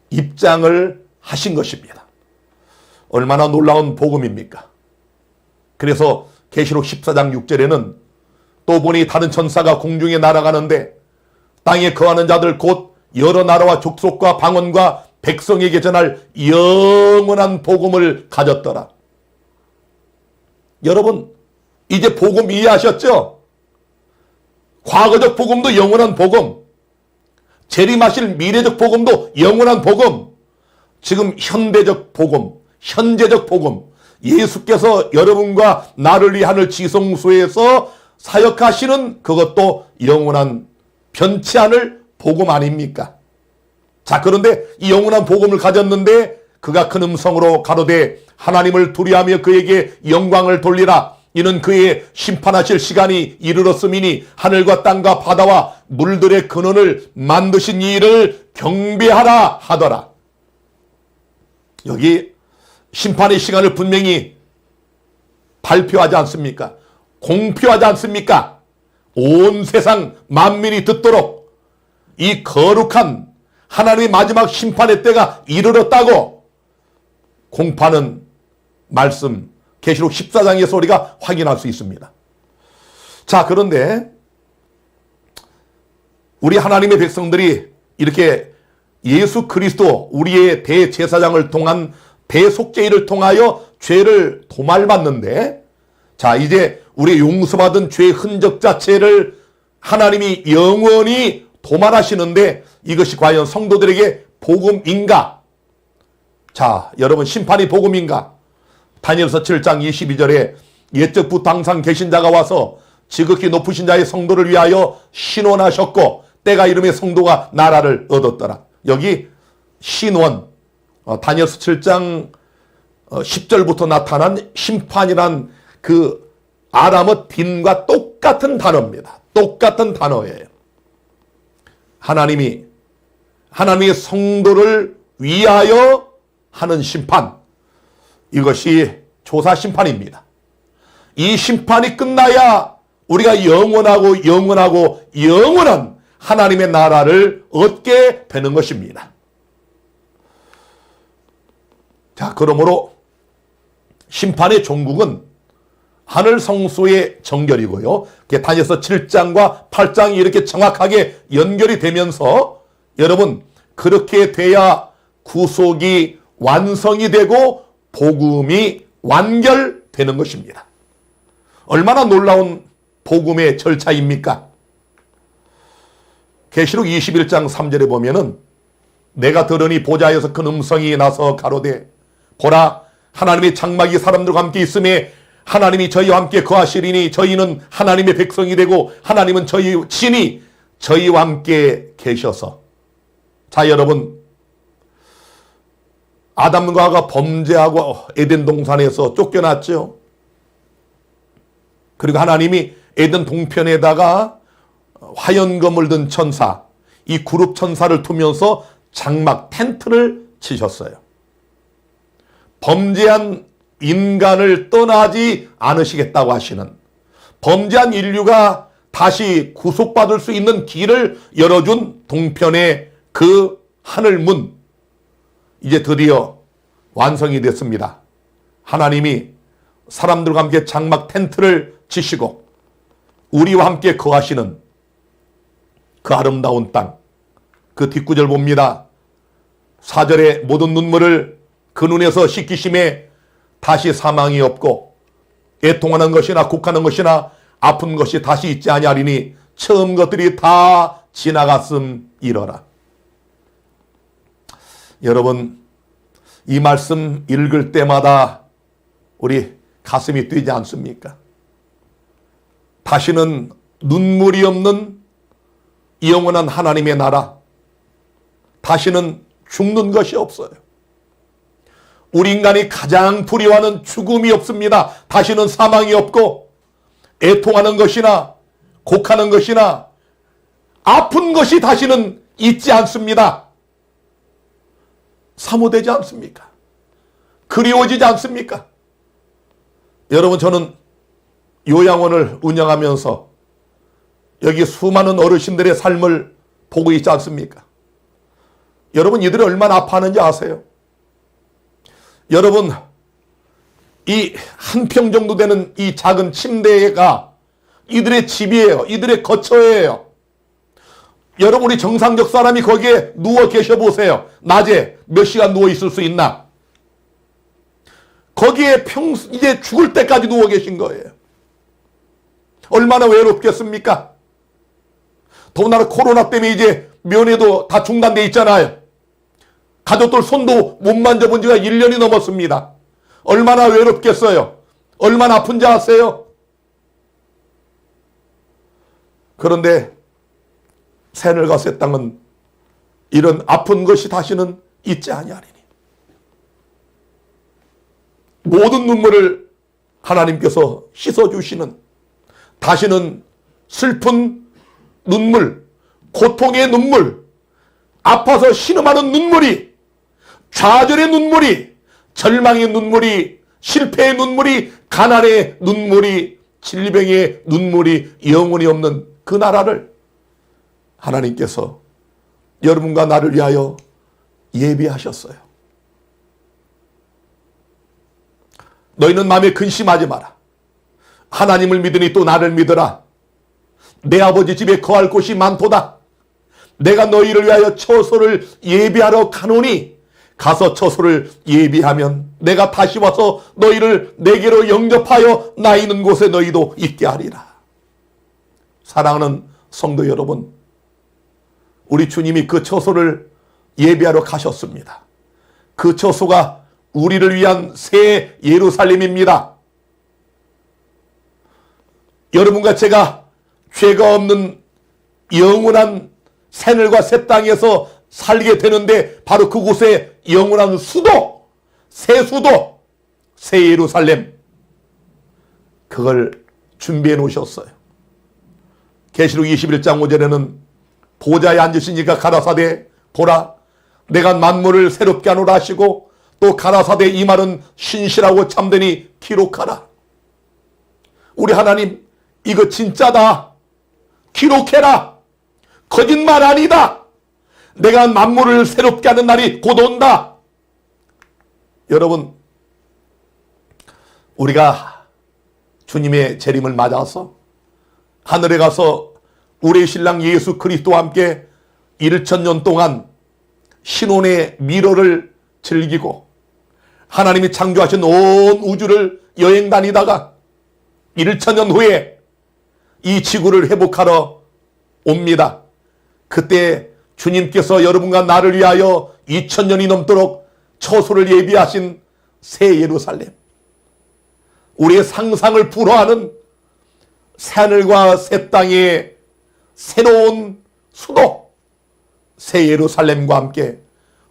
입장을 하신 것입니다. 얼마나 놀라운 복음입니까? 그래서 계시록 14장 6절에는 또 보니 다른 천사가 공중에 날아가는데 땅에 거하는 자들 곧 여러 나라와 족속과 방언과 백성에게 전할 영원한 복음을 가졌더라. 여러분 이제 복음 이해하셨죠? 과거적 복음도 영원한 복음, 재림하실 미래적 복음도 영원한 복음, 지금 현대적 복음, 현재적 복음, 예수께서 여러분과 나를 위해 하늘 지성소에서 사역하시는 그것도 영원한 변치 않을 복음 아닙니까? 자, 그런데 이 영원한 복음을 가졌는데 그가 큰 음성으로 가로되 하나님을 두려워하며 그에게 영광을 돌리라. 이는 그의 심판하실 시간이 이르렀음이니 하늘과 땅과 바다와 물들의 근원을 만드신 이를 경배하라 하더라. 여기 심판의 시간을 분명히 발표하지 않습니까? 공표하지 않습니까? 온 세상 만민이 듣도록 이 거룩한 하나님의 마지막 심판의 때가 이르렀다고 공파는 말씀 계시록 14장에서 우리가 확인할 수 있습니다. 자, 그런데 우리 하나님의 백성들이 이렇게 예수 그리스도 우리의 대제사장을 통한 대속죄를 통하여 죄를 도말받는데, 자, 이제 우리 용서받은 죄의 흔적 자체를 하나님이 영원히 도말하시는데 이것이 과연 성도들에게 복음인가? 자, 여러분, 심판이 복음인가? 다니엘서 7장 22절에 옛적부터 항상 계신 자가 와서 지극히 높으신 자의 성도를 위하여 신원하셨고 때가 이름의 성도가 나라를 얻었더라. 여기 신원, 다니엘서 7장 10절부터 나타난 심판이란 그 아람어 딘과 똑같은 단어입니다. 똑같은 단어예요. 하나님의 성도를 위하여 하는 심판, 이것이 조사 심판입니다. 이 심판이 끝나야 우리가 영원한 하나님의 나라를 얻게 되는 것입니다. 자, 그러므로 심판의 종국은 하늘 성소의 정결이고요. 다니엘서 7장과 8장이 이렇게 정확하게 연결이 되면서 여러분, 그렇게 돼야 구속이 완성이 되고 복음이 완결되는 것입니다. 얼마나 놀라운 복음의 절차입니까? 계시록 21장 3절에 보면은 내가 들으니 보좌에서 큰 음성이 나서 가로되 보라, 하나님의 장막이 사람들과 함께 있음에 하나님이 저희와 함께 거하시리니 저희는 하나님의 백성이 되고 하나님은 저희 친히 저희와 함께 계셔서. 자, 여러분, 아담과 하와가 범죄하고 에덴 동산에서 쫓겨났죠. 그리고 하나님이 에덴 동편에다가 화연검을 든 천사, 이 그룹 천사를 두면서 장막 텐트를 치셨어요. 범죄한 인간을 떠나지 않으시겠다고 하시는, 범죄한 인류가 다시 구속받을 수 있는 길을 열어준 동편의 그 하늘문, 이제 드디어 완성이 됐습니다. 하나님이 사람들과 함께 장막 텐트를 치시고 우리와 함께 거하시는 그 아름다운 땅, 그 뒷구절 봅니다. 4절에 모든 눈물을 그 눈에서 씻기심에 다시 사망이 없고 애통하는 것이나 곡하는 것이나 아픈 것이 다시 있지 아니하리니 처음 것들이 다 지나갔음이러라. 여러분, 이 말씀 읽을 때마다 우리 가슴이 뛰지 않습니까? 다시는 눈물이 없는 영원한 하나님의 나라, 다시는 죽는 것이 없어요. 우리 인간이 가장 두려워하는 죽음이 없습니다. 다시는 사망이 없고 애통하는 것이나 곡하는 것이나 아픈 것이 다시는 있지 않습니다. 사모되지 않습니까? 그리워지지 않습니까? 여러분, 저는 요양원을 운영하면서 여기 수많은 어르신들의 삶을 보고 있지 않습니까? 여러분, 이들이 얼마나 아파하는지 아세요? 여러분, 이 한 평 정도 되는 이 작은 침대가 이들의 집이에요. 이들의 거처예요. 여러분, 우리 정상적 사람이 거기에 누워 계셔 보세요. 낮에 몇 시간 누워 있을 수 있나? 거기에 이제 죽을 때까지 누워 계신 거예요. 얼마나 외롭겠습니까? 더군다나 코로나 때문에 이제 면회도 다 중단돼 있잖아요. 가족들 손도 못 만져본 지가 1년이 넘었습니다. 얼마나 외롭겠어요? 얼마나 아픈지 아세요? 그런데 새늘과 새 땅은 이런 아픈 것이 다시는 있지 아니하리니 모든 눈물을 하나님께서 씻어주시는, 다시는 슬픈 눈물, 고통의 눈물, 아파서 신음하는 눈물이, 좌절의 눈물이, 절망의 눈물이, 실패의 눈물이, 가난의 눈물이, 질병의 눈물이 영원히 없는 그 나라를 하나님께서 여러분과 나를 위하여 예비하셨어요. 너희는 마음에 근심하지 마라. 하나님을 믿으니 또 나를 믿으라. 내 아버지 집에 거할 곳이 많도다. 내가 너희를 위하여 처소를 예비하러 가노니 가서 처소를 예비하면 내가 다시 와서 너희를 내게로 영접하여 나 있는 곳에 너희도 있게 하리라. 사랑하는 성도 여러분, 우리 주님이 그 처소를 예비하러 가셨습니다. 그 처소가 우리를 위한 새 예루살렘입니다. 여러분과 제가 죄가 없는 영원한 새늘과 새 땅에서 살게 되는데 바로 그곳에 영원한 수도, 새 수도, 새 예루살렘, 그걸 준비해 놓으셨어요. 계시록 21장 5절에는 보좌에 앉으신 이가 가라사대 보라 내가 만물을 새롭게 하노라 하시고 또 가라사대 이 말은 신실하고 참되니 기록하라. 우리 하나님 이거 진짜다. 기록해라. 거짓말 아니다. 내가 만물을 새롭게 하는 날이 곧 온다. 여러분, 우리가 주님의 재림을 맞아서 하늘에 가서 우리의 신랑 예수 그리스도와 함께 1000년 동안 신혼의 미로를 즐기고 하나님이 창조하신 온 우주를 여행 다니다가 1000년 후에 이 지구를 회복하러 옵니다. 그때 주님께서 여러분과 나를 위하여 2000년이 넘도록 처소를 예비하신 새 예루살렘, 우리의 상상을 불허하는 새하늘과 새 땅의 새로운 수도, 새 예루살렘과 함께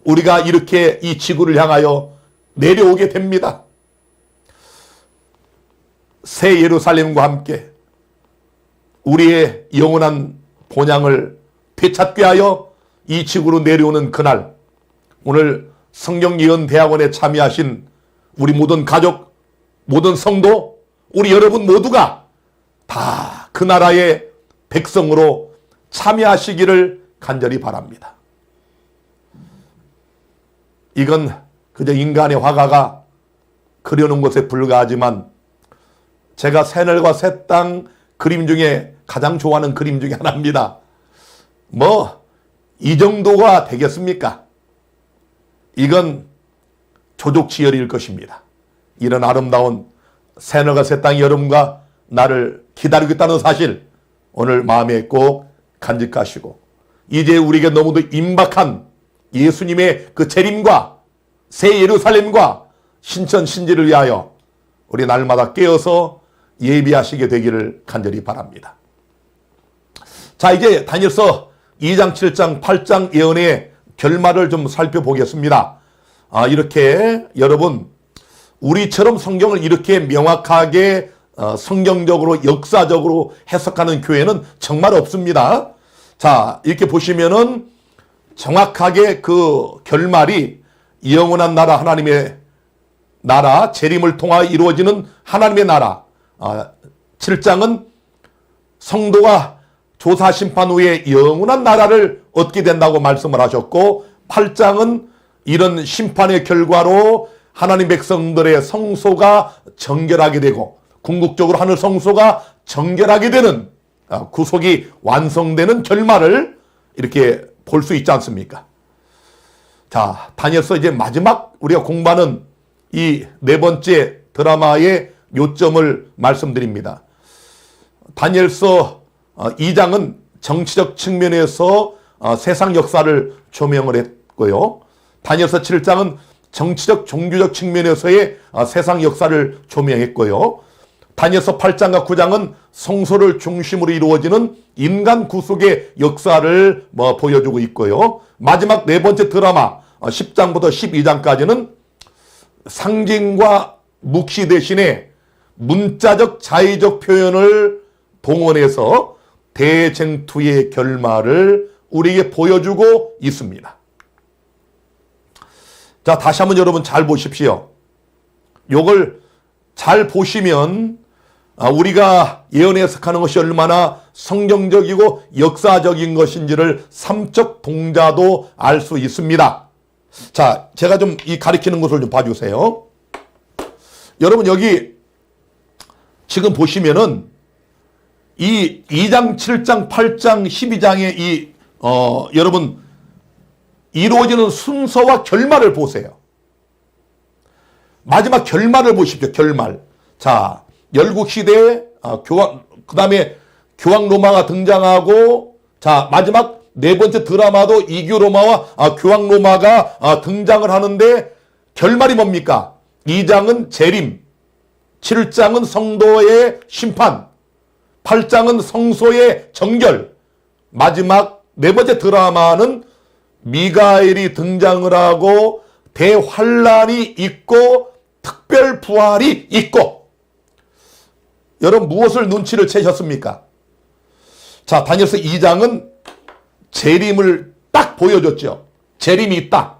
우리가 이렇게 이 지구를 향하여 내려오게 됩니다. 새 예루살렘과 함께 우리의 영원한 본향을 되찾게 하여 이 지구로 내려오는 그날, 오늘 성경예언대학원에 참여하신 우리 모든 가족, 모든 성도, 우리 여러분 모두가 다 그 나라의 백성으로 참여하시기를 간절히 바랍니다. 이건 그저 인간의 화가가 그려놓은 것에 불과하지만 제가 새늘과 새 땅 그림 중에 가장 좋아하는 그림 중에 하나입니다. 이 정도가 되겠습니까? 이건 조족지열일 것입니다. 이런 아름다운 새늘과 새 땅이 여러분과 나를 기다리고 있다는 사실 오늘 마음에 꼭 간직하시고 이제 우리에게 너무도 임박한 예수님의 그 재림과 새 예루살렘과 신천 신지를 위하여 우리 날마다 깨어서 예비하시게 되기를 간절히 바랍니다. 자, 이제 다니엘서 2장, 7장, 8장 예언의 결말을 좀 살펴보겠습니다. 이렇게 여러분, 우리처럼 성경을 이렇게 명확하게 성경적으로 역사적으로 해석하는 교회는 정말 없습니다. 자, 이렇게 보시면은 정확하게 그 결말이 영원한 나라, 하나님의 나라, 재림을 통하여 이루어지는 하나님의 나라. 7장은 성도가 조사 심판 후에 영원한 나라를 얻게 된다고 말씀을 하셨고, 8장은 이런 심판의 결과로 하나님 백성들의 성소가 정결하게 되고 궁극적으로 하늘 성소가 정결하게 되는 구속이 완성되는 결말을 이렇게 볼 수 있지 않습니까? 자, 다니엘서 이제 마지막 우리가 공부하는 이 네 번째 드라마의 요점을 말씀드립니다. 다니엘서 2장은 정치적 측면에서 세상 역사를 조명을 했고요. 다니엘서 7장은 정치적 종교적 측면에서의 세상 역사를 조명했고요. 다니엘서 8장과 9장은 성소를 중심으로 이루어지는 인간 구속의 역사를 보여주고 있고요. 마지막 네 번째 드라마 10장부터 12장까지는 상징과 묵시 대신에 문자적 자의적 표현을 동원해서 대쟁투의 결말을 우리에게 보여주고 있습니다. 자, 다시 한번 여러분 잘 보십시오. 요걸 잘 보시면 우리가 예언 해석하는 것이 얼마나 성경적이고 역사적인 것인지를 삼척 동자도 알 수 있습니다. 자, 제가 좀 이 가리키는 것을 좀 봐주세요. 여러분 여기 지금 보시면은 이 2장, 7장, 8장, 12장의 이 여러분 이루어지는 순서와 결말을 보세요. 마지막 결말을 보십시오. 결말. 자, 열국 시대에 그 다음에 교황 로마가 등장하고, 자, 마지막 네 번째 드라마도 이교 로마와 교황 로마가 등장을 하는데 결말이 뭡니까? 2장은 재림, 7장은 성도의 심판, 8장은 성소의 정결, 마지막 네 번째 드라마는 미가엘이 등장을 하고 대환란이 있고 특별 부활이 있고. 여러분 무엇을 눈치를 채셨습니까? 자, 다니엘서 2장은 재림을 딱 보여줬죠. 재림이 있다.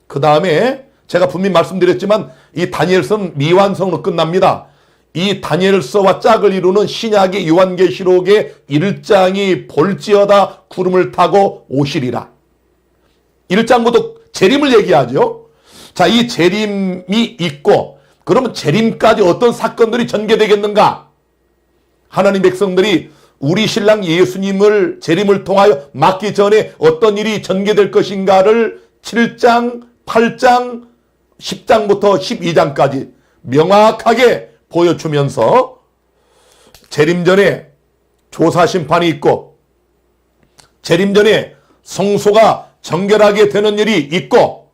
그 다음에 제가 분명히 말씀드렸지만 이 다니엘서는 미완성으로 끝납니다. 이 다니엘서와 짝을 이루는 신약의 요한계시록의 1장이 볼지어다 구름을 타고 오시리라. 1장부터 재림을 얘기하죠. 자, 이 재림이 있고 그러면 재림까지 어떤 사건들이 전개되겠는가? 하나님 백성들이 우리 신랑 예수님을 재림을 통하여 맞기 전에 어떤 일이 전개될 것인가를 7장, 8장, 10장부터 12장까지 명확하게 보여주면서 재림 전에 조사 심판이 있고 재림 전에 성소가 정결하게 되는 일이 있고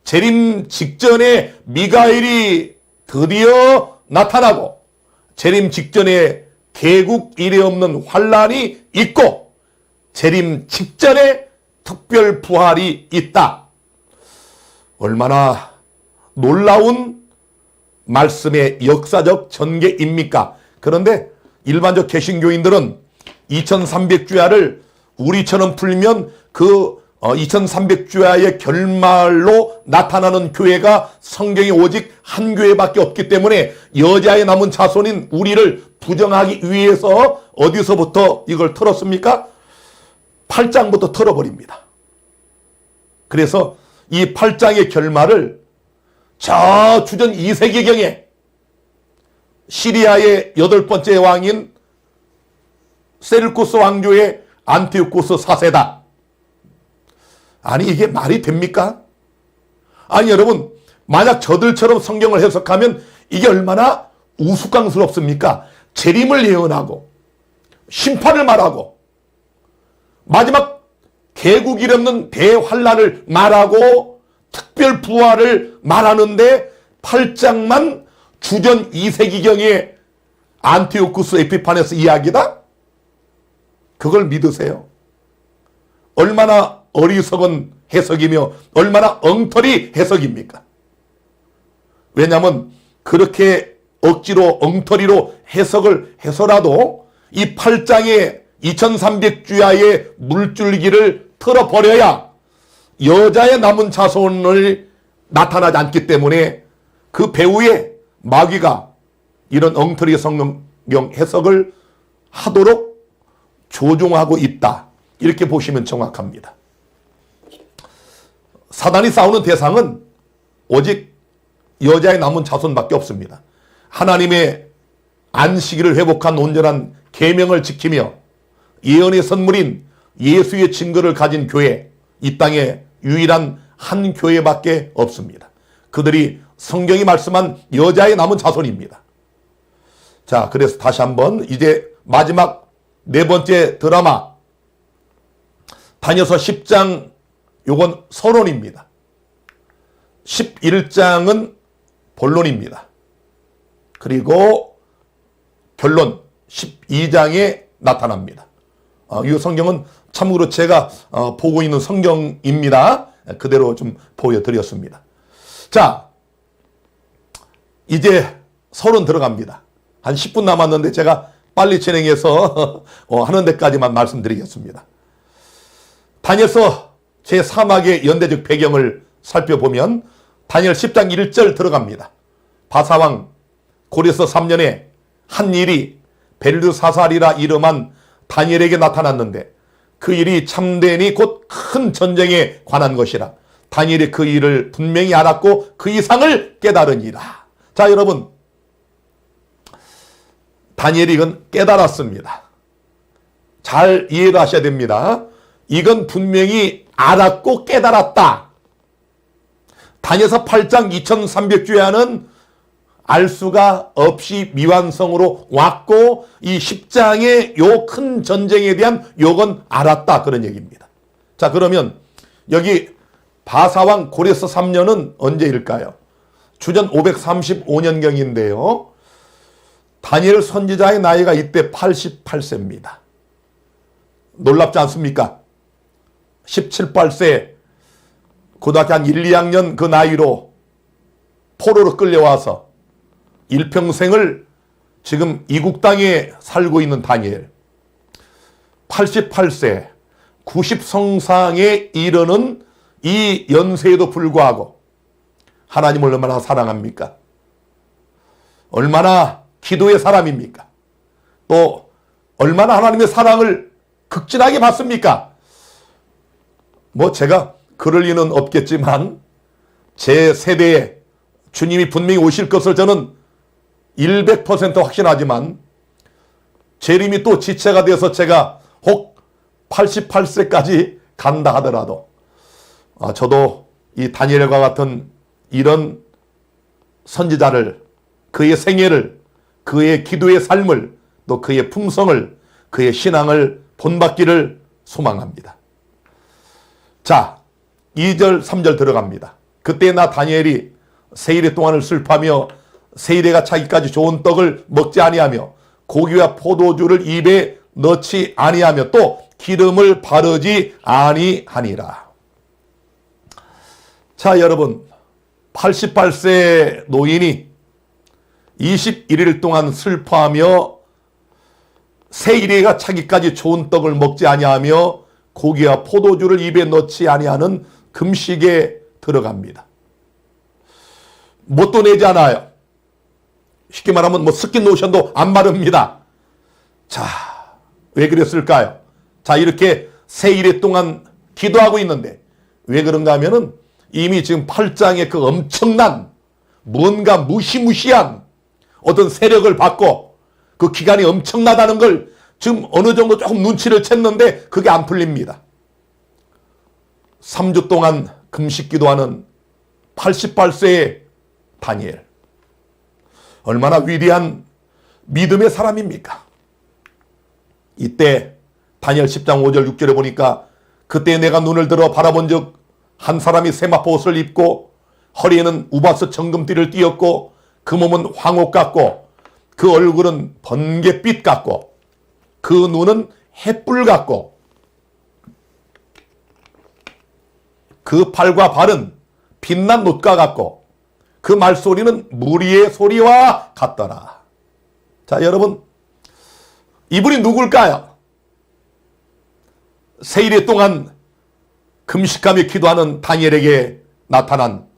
재림 직전에 미가엘이 드디어 나타나고 재림 직전에 개국 이래 없는 환란이 있고 재림 직전에 특별 부활이 있다. 얼마나 놀라운 말씀의 역사적 전개입니까? 그런데 일반적 개신교인들은 2300주야를 우리처럼 풀면 그 2300주야의 결말로 나타나는 교회가 성경에 오직 한 교회밖에 없기 때문에 여자의 남은 자손인 우리를 부정하기 위해서 어디서부터 이걸 틀었습니까? 8장부터 틀어버립니다. 그래서 이 8장의 결말을 저 주전 2세기경에 시리아의 8번째 왕인 세르쿠스 왕조의 안티오쿠스 4세다. 아니 이게 말이 됩니까? 아니 여러분 만약 저들처럼 성경을 해석하면 이게 얼마나 우스꽝스럽습니까? 재림을 예언하고 심판을 말하고 마지막 개국 이르는 대환란을 말하고 특별 부활을 말하는데 8장만 주전 2세기경의 안티오쿠스 에피파네스 이야기다? 그걸 믿으세요? 얼마나 어리석은 해석이며 얼마나 엉터리 해석입니까? 왜냐하면 그렇게 억지로 엉터리로 해석을 해서라도 이 8장의 2300주야의 물줄기를 틀어버려야 여자의 남은 자손을 나타나지 않기 때문에 그 배후에 마귀가 이런 엉터리 성경 해석을 하도록 조종하고 있다. 이렇게 보시면 정확합니다. 사단이 싸우는 대상은 오직 여자의 남은 자손밖에 없습니다. 하나님의 안식일을 회복한 온전한 계명을 지키며 예언의 선물인 예수의 증거를 가진 교회, 이 땅에 유일한 한 교회밖에 없습니다. 그들이 성경이 말씀한 여자의 남은 자손입니다. 자, 그래서 다시 한번 이제 마지막 네 번째 드라마 다니엘서 10장 요건 서론입니다. 11장은 본론입니다. 그리고 결론 12장에 나타납니다. 이 성경은 참고로 제가 보고 있는 성경입니다. 그대로 좀 보여드렸습니다. 자, 이제 서론 들어갑니다. 한 10분 남았는데 제가 빨리 진행해서 하는 데까지만 말씀드리겠습니다. 다니엘서 제3학의 연대적 배경을 살펴보면 다니엘 10장 1절 들어갑니다. 바사왕 고레스 3년에 한 일이 벨르사살이라 이름한 다니엘에게 나타났는데 그 일이 참되니 곧 큰 전쟁에 관한 것이라. 다니엘이 그 일을 분명히 알았고 그 이상을 깨달으니라. 자, 여러분, 다니엘이 이건 깨달았습니다. 잘 이해를 하셔야 됩니다. 이건 분명히 알았고 깨달았다. 다니엘서 8장 2300주야는 알 수가 없이 미완성으로 왔고 이 10장의 요 큰 전쟁에 대한 요건 알았다, 그런 얘기입니다. 자, 그러면 여기 바사왕 고레스 3년은 언제일까요? 주전 535년경인데요. 다니엘 선지자의 나이가 이때 88세입니다. 놀랍지 않습니까? 17, 8세 고등학교 한 1, 2학년 그 나이로 포로로 끌려와서 일평생을 지금 이국 땅에 살고 있는 다니엘. 88세 90성상에 이르는 이 연세에도 불구하고 하나님을 얼마나 사랑합니까? 얼마나 기도의 사람입니까? 또 얼마나 하나님의 사랑을 극진하게 받습니까? 뭐 제가 그럴 리는 없겠지만 제 세대에 주님이 분명히 오실 것을 저는 100% 확신하지만 재림이 또 지체가 돼서 제가 혹 88세까지 간다 하더라도 저도 이 다니엘과 같은 이런 선지자를, 그의 생애를, 그의 기도의 삶을, 또 그의 품성을, 그의 신앙을 본받기를 소망합니다. 자, 2절 3절 들어갑니다. 그때 나 다니엘이 세일의 동안을 슬퍼하며 세일에가 차기까지 좋은 떡을 먹지 아니하며 고기와 포도주를 입에 넣지 아니하며 또 기름을 바르지 아니하니라. 자, 여러분, 88세 노인이 21일 동안 슬퍼하며 세일에가 차기까지 좋은 떡을 먹지 아니하며 고기와 포도주를 입에 넣지 아니하는 금식에 들어갑니다. 뭣도 내지 않아요. 쉽게 말하면 뭐 스킨 로션도 안 바릅니다. 자, 왜 그랬을까요? 자, 이렇게 세일에 동안 기도하고 있는데 왜 그런가 하면은 이미 지금 8장의 그 엄청난 뭔가 무시무시한 어떤 세력을 받고 그 기간이 엄청나다는 걸 지금 어느 정도 조금 눈치를 챘는데 그게 안 풀립니다. 3주 동안 금식 기도하는 88세의 다니엘. 얼마나 위대한 믿음의 사람입니까? 이때 다니엘 10장 5절 6절에 보니까 그때 내가 눈을 들어 바라본 적 한 사람이 세마포 옷을 입고 허리에는 우바스 정금띠를 띠었고 그 몸은 황옥 같고 그 얼굴은 번갯빛 같고 그 눈은 햇불 같고 그 팔과 발은 빛난 놋과 같고 그 말소리는 무리의 소리와 같더라. 자, 여러분, 이분이 누굴까요? 세일에 동안 금식하며 기도하는 다니엘에게 나타난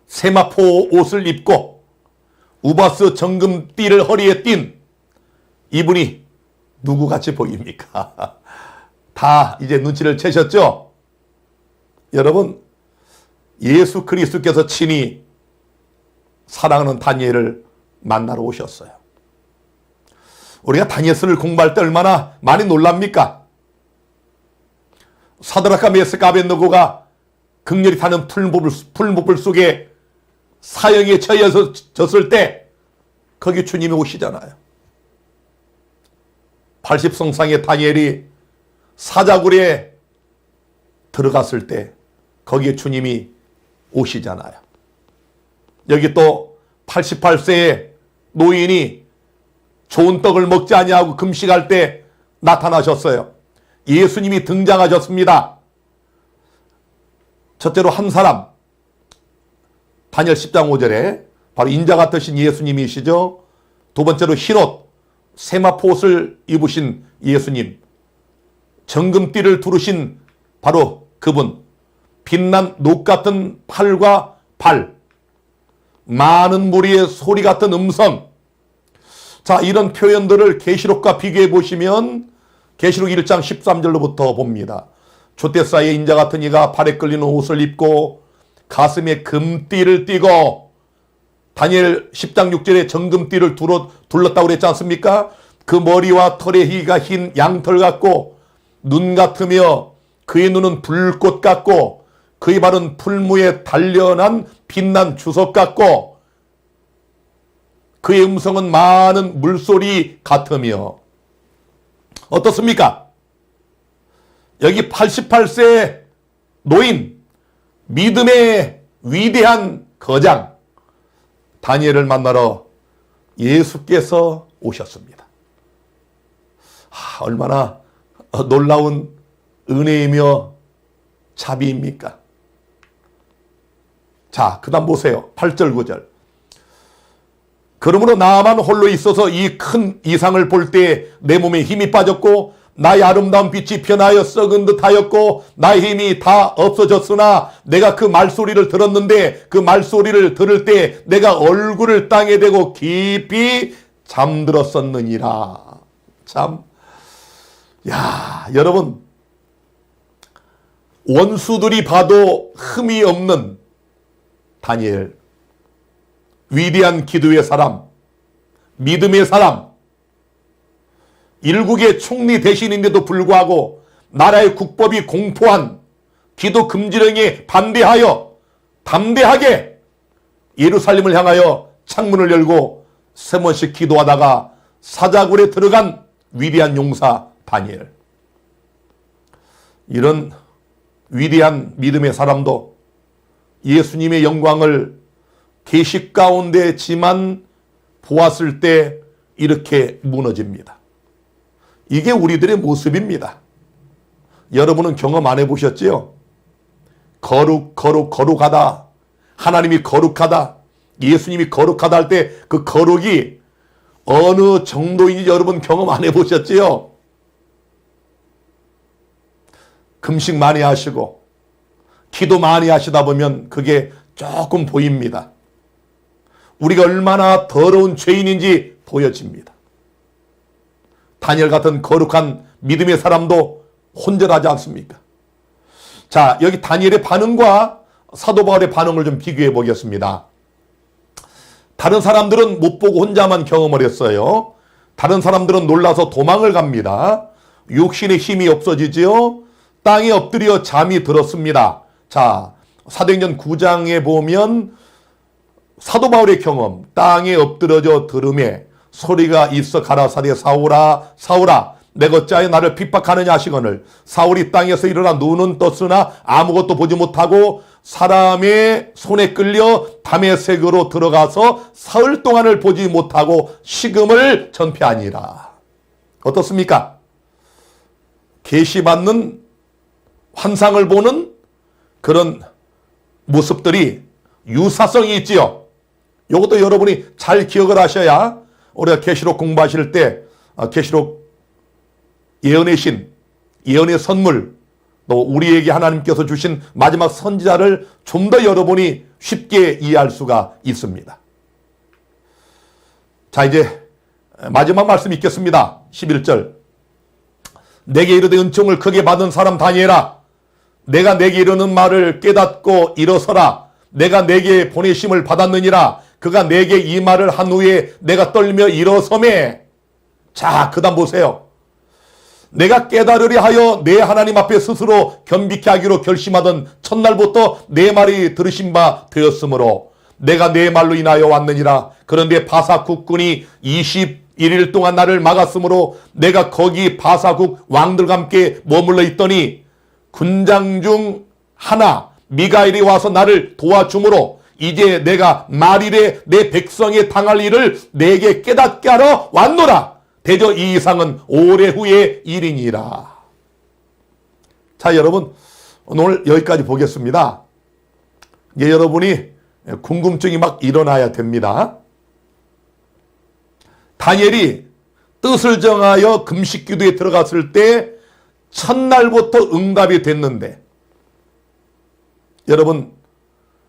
세마포 옷을 입고 우바스 정금띠를 허리에 띤 이분이 누구같이 보입니까? 다 이제 눈치를 채셨죠? 여러분, 예수 그리스도께서 친히 사랑하는 다니엘을 만나러 오셨어요. 우리가 다니엘서를 공부할 때 얼마나 많이 놀랍니까? 사드락과 메삭과 아벳느고가 극렬히 타는 풀무불 속에 사형에 처해졌을 때 거기 주님이 오시잖아요. 80성상의 다니엘이 사자굴에 들어갔을 때 거기에 주님이 오시잖아요. 여기 또 88세의 노인이 좋은 떡을 먹지 아니하고 금식할 때 나타나셨어요. 예수님이 등장하셨습니다. 첫째로 한 사람, 다니엘 10장 5절에 바로 인자 같으신 예수님이시죠. 두 번째로 흰옷, 세마포 옷을 입으신 예수님, 정금띠를 두르신 바로 그분, 빛난 녹 같은 팔과 발, 많은 무리의 소리 같은 음성. 자, 이런 표현들을 계시록과 비교해 보시면 계시록 1장 13절로부터 봅니다. 촛대사이에 인자 같은 이가 팔에 끌리는 옷을 입고 가슴에 금띠를 띠고, 다니엘 10장 6절에 정금띠를 둘렀다고 그랬지 않습니까? 그 머리와 털의 희가 흰 양털 같고 눈 같으며 그의 눈은 불꽃 같고 그의 발은 풀무에 단련한 빛난 주석 같고 그의 음성은 많은 물소리 같으며. 어떻습니까? 여기 88세 노인, 믿음의 위대한 거장 다니엘을 만나러 예수께서 오셨습니다. 얼마나 놀라운 은혜이며 자비입니까? 자, 그 다음 보세요. 8절 9절. 그러므로 나만 홀로 있어서 이 큰 이상을 볼 때 내 몸에 힘이 빠졌고 나의 아름다운 빛이 변하여 썩은 듯 하였고 나의 힘이 다 없어졌으나 내가 그 말소리를 들었는데 그 말소리를 들을 때 내가 얼굴을 땅에 대고 깊이 잠들었었느니라. 참, 야, 여러분, 원수들이 봐도 흠이 없는 다니엘, 위대한 기도의 사람, 믿음의 사람, 일국의 총리 대신인데도 불구하고 나라의 국법이 공포한 기도 금지령에 반대하여 담대하게 예루살렘을 향하여 창문을 열고 세 번씩 기도하다가 사자굴에 들어간 위대한 용사 다니엘. 이런 위대한 믿음의 사람도 예수님의 영광을 계시 가운데지만 보았을 때 이렇게 무너집니다. 이게 우리들의 모습입니다. 여러분은 경험 안 해보셨지요? 거룩하다. 하나님이 거룩하다. 예수님이 거룩하다 할 때 그 거룩이 어느 정도인지 여러분 경험 안 해보셨지요? 금식 많이 하시고 기도 많이 하시다 보면 그게 조금 보입니다. 우리가 얼마나 더러운 죄인인지 보여집니다. 다니엘 같은 거룩한 믿음의 사람도 혼절하지 않습니까? 자, 여기 다니엘의 반응과 사도 바울의 반응을 좀 비교해 보겠습니다. 다른 사람들은 못 보고 혼자만 경험을 했어요. 다른 사람들은 놀라서 도망을 갑니다. 육신의 힘이 없어지지요. 땅에 엎드려 잠이 들었습니다. 자, 사도행전 9장에 보면 사도 바울의 경험, 땅에 엎드러져 들음에 소리가 있어 가라사대 사울아 사울아 내가 어찌하여 나를 핍박하느냐 하시거늘 사울이 땅에서 일어나 눈은 떴으나 아무것도 보지 못하고 사람의 손에 끌려 다메섹으로 들어가서 사흘 동안을 보지 못하고 식음을 전폐하니라. 어떻습니까? 계시받는 환상을 보는 그런 모습들이 유사성이 있지요. 이것도 여러분이 잘 기억을 하셔야 우리가 계시록 공부하실 때 계시록 예언의 신, 예언의 선물, 또 우리에게 하나님께서 주신 마지막 선지자를 좀 더 여러분이 쉽게 이해할 수가 있습니다. 자, 이제 마지막 말씀 읽겠습니다. 11절. 내게 이르되 은총을 크게 받은 사람 다니엘아, 내가 내게 이르는 말을 깨닫고 일어서라. 내가 내게 보내심을 받았느니라. 그가 내게 이 말을 한 후에 내가 떨며 일어서매. 자, 그 다음 보세요. 내가 깨달으려 하여 내 하나님 앞에 스스로 겸비케 하기로 결심하던 첫날부터 내 말이 들으신 바 되었으므로 내가 내 말로 인하여 왔느니라. 그런데 바사 국군이 21일 동안 나를 막았으므로 내가 거기 바사국 왕들과 함께 머물러 있더니 군장 중 하나 미가엘이 와서 나를 도와주므로 이제 내가 말일에 내 백성에 당할 일을 내게 깨닫게 하러 왔노라. 대저 이 이상은 오래 후의 일이니라. 자, 여러분 오늘 여기까지 보겠습니다. 이제 여러분이 궁금증이 막 일어나야 됩니다. 다니엘이 뜻을 정하여 금식 기도에 들어갔을 때 첫날부터 응답이 됐는데 여러분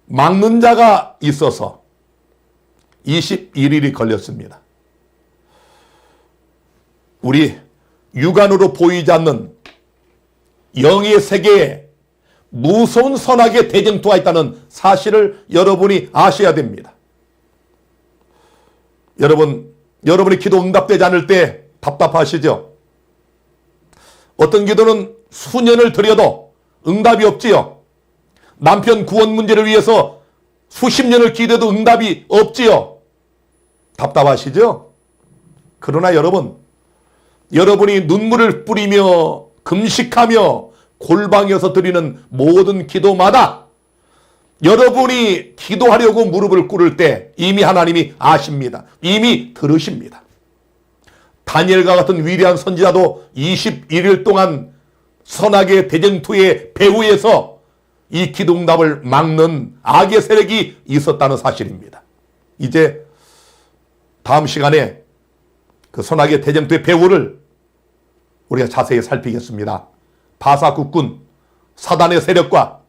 막는 자가 있어서 21일이 걸렸습니다. 우리 육안으로 보이지 않는 영의 세계에 무서운 선악의 대쟁투가 있다는 사실을 여러분이 아셔야 됩니다. 여러분의 기도 응답되지 않을 때 답답하시죠? 어떤 기도는 수년을 드려도 응답이 없지요. 남편 구원 문제를 위해서 수십 년을 기도해도 응답이 없지요. 답답하시죠? 그러나 여러분이 눈물을 뿌리며 금식하며 골방에서 드리는 모든 기도마다 여러분이 기도하려고 무릎을 꿇을 때 이미 하나님이 아십니다. 이미 들으십니다. 다니엘과 같은 위대한 선지자도 21일 동안 선악의 대쟁투의 배후에서 이 기도응답을 막는 악의 세력이 있었다는 사실입니다. 이제 다음 시간에 그 선악의 대쟁투의 배후를 우리가 자세히 살피겠습니다. 바사 국군, 사단의 세력과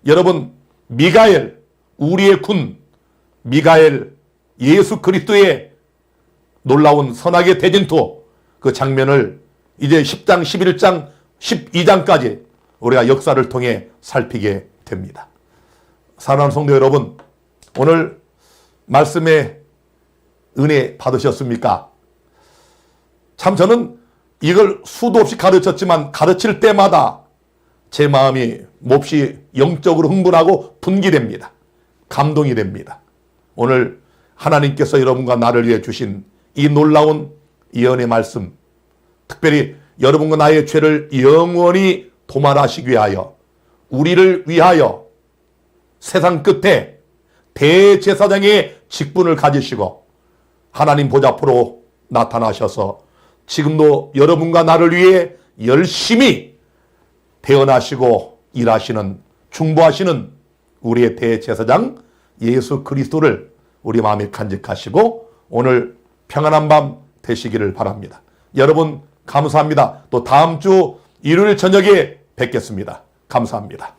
여러분 미가엘, 우리의 군 미가엘, 예수 그리스도의 놀라운 선악의 대쟁투 그 장면을 이제 10장, 11장, 12장까지 우리가 역사를 통해 살피게 됩니다. 사랑하는 성도 여러분, 오늘 말씀에 은혜 받으셨습니까? 참 저는 이걸 수도 없이 가르쳤지만 가르칠 때마다 제 마음이 몹시 영적으로 흥분하고 분기됩니다. 감동이 됩니다. 오늘 하나님께서 여러분과 나를 위해 주신 이 놀라운 예언의 말씀, 특별히 여러분과 나의 죄를 영원히 도말하시기 위하여 우리를 위하여 세상 끝에 대제사장의 직분을 가지시고 하나님 보좌 앞으로 나타나셔서 지금도 여러분과 나를 위해 열심히 태어나시고 일하시는, 중보하시는 우리의 대제사장 예수 그리스도를 우리 마음에 간직하시고 오늘 평안한 밤 되시기를 바랍니다. 여러분 감사합니다. 또 다음 주 일요일 저녁에 뵙겠습니다. 감사합니다.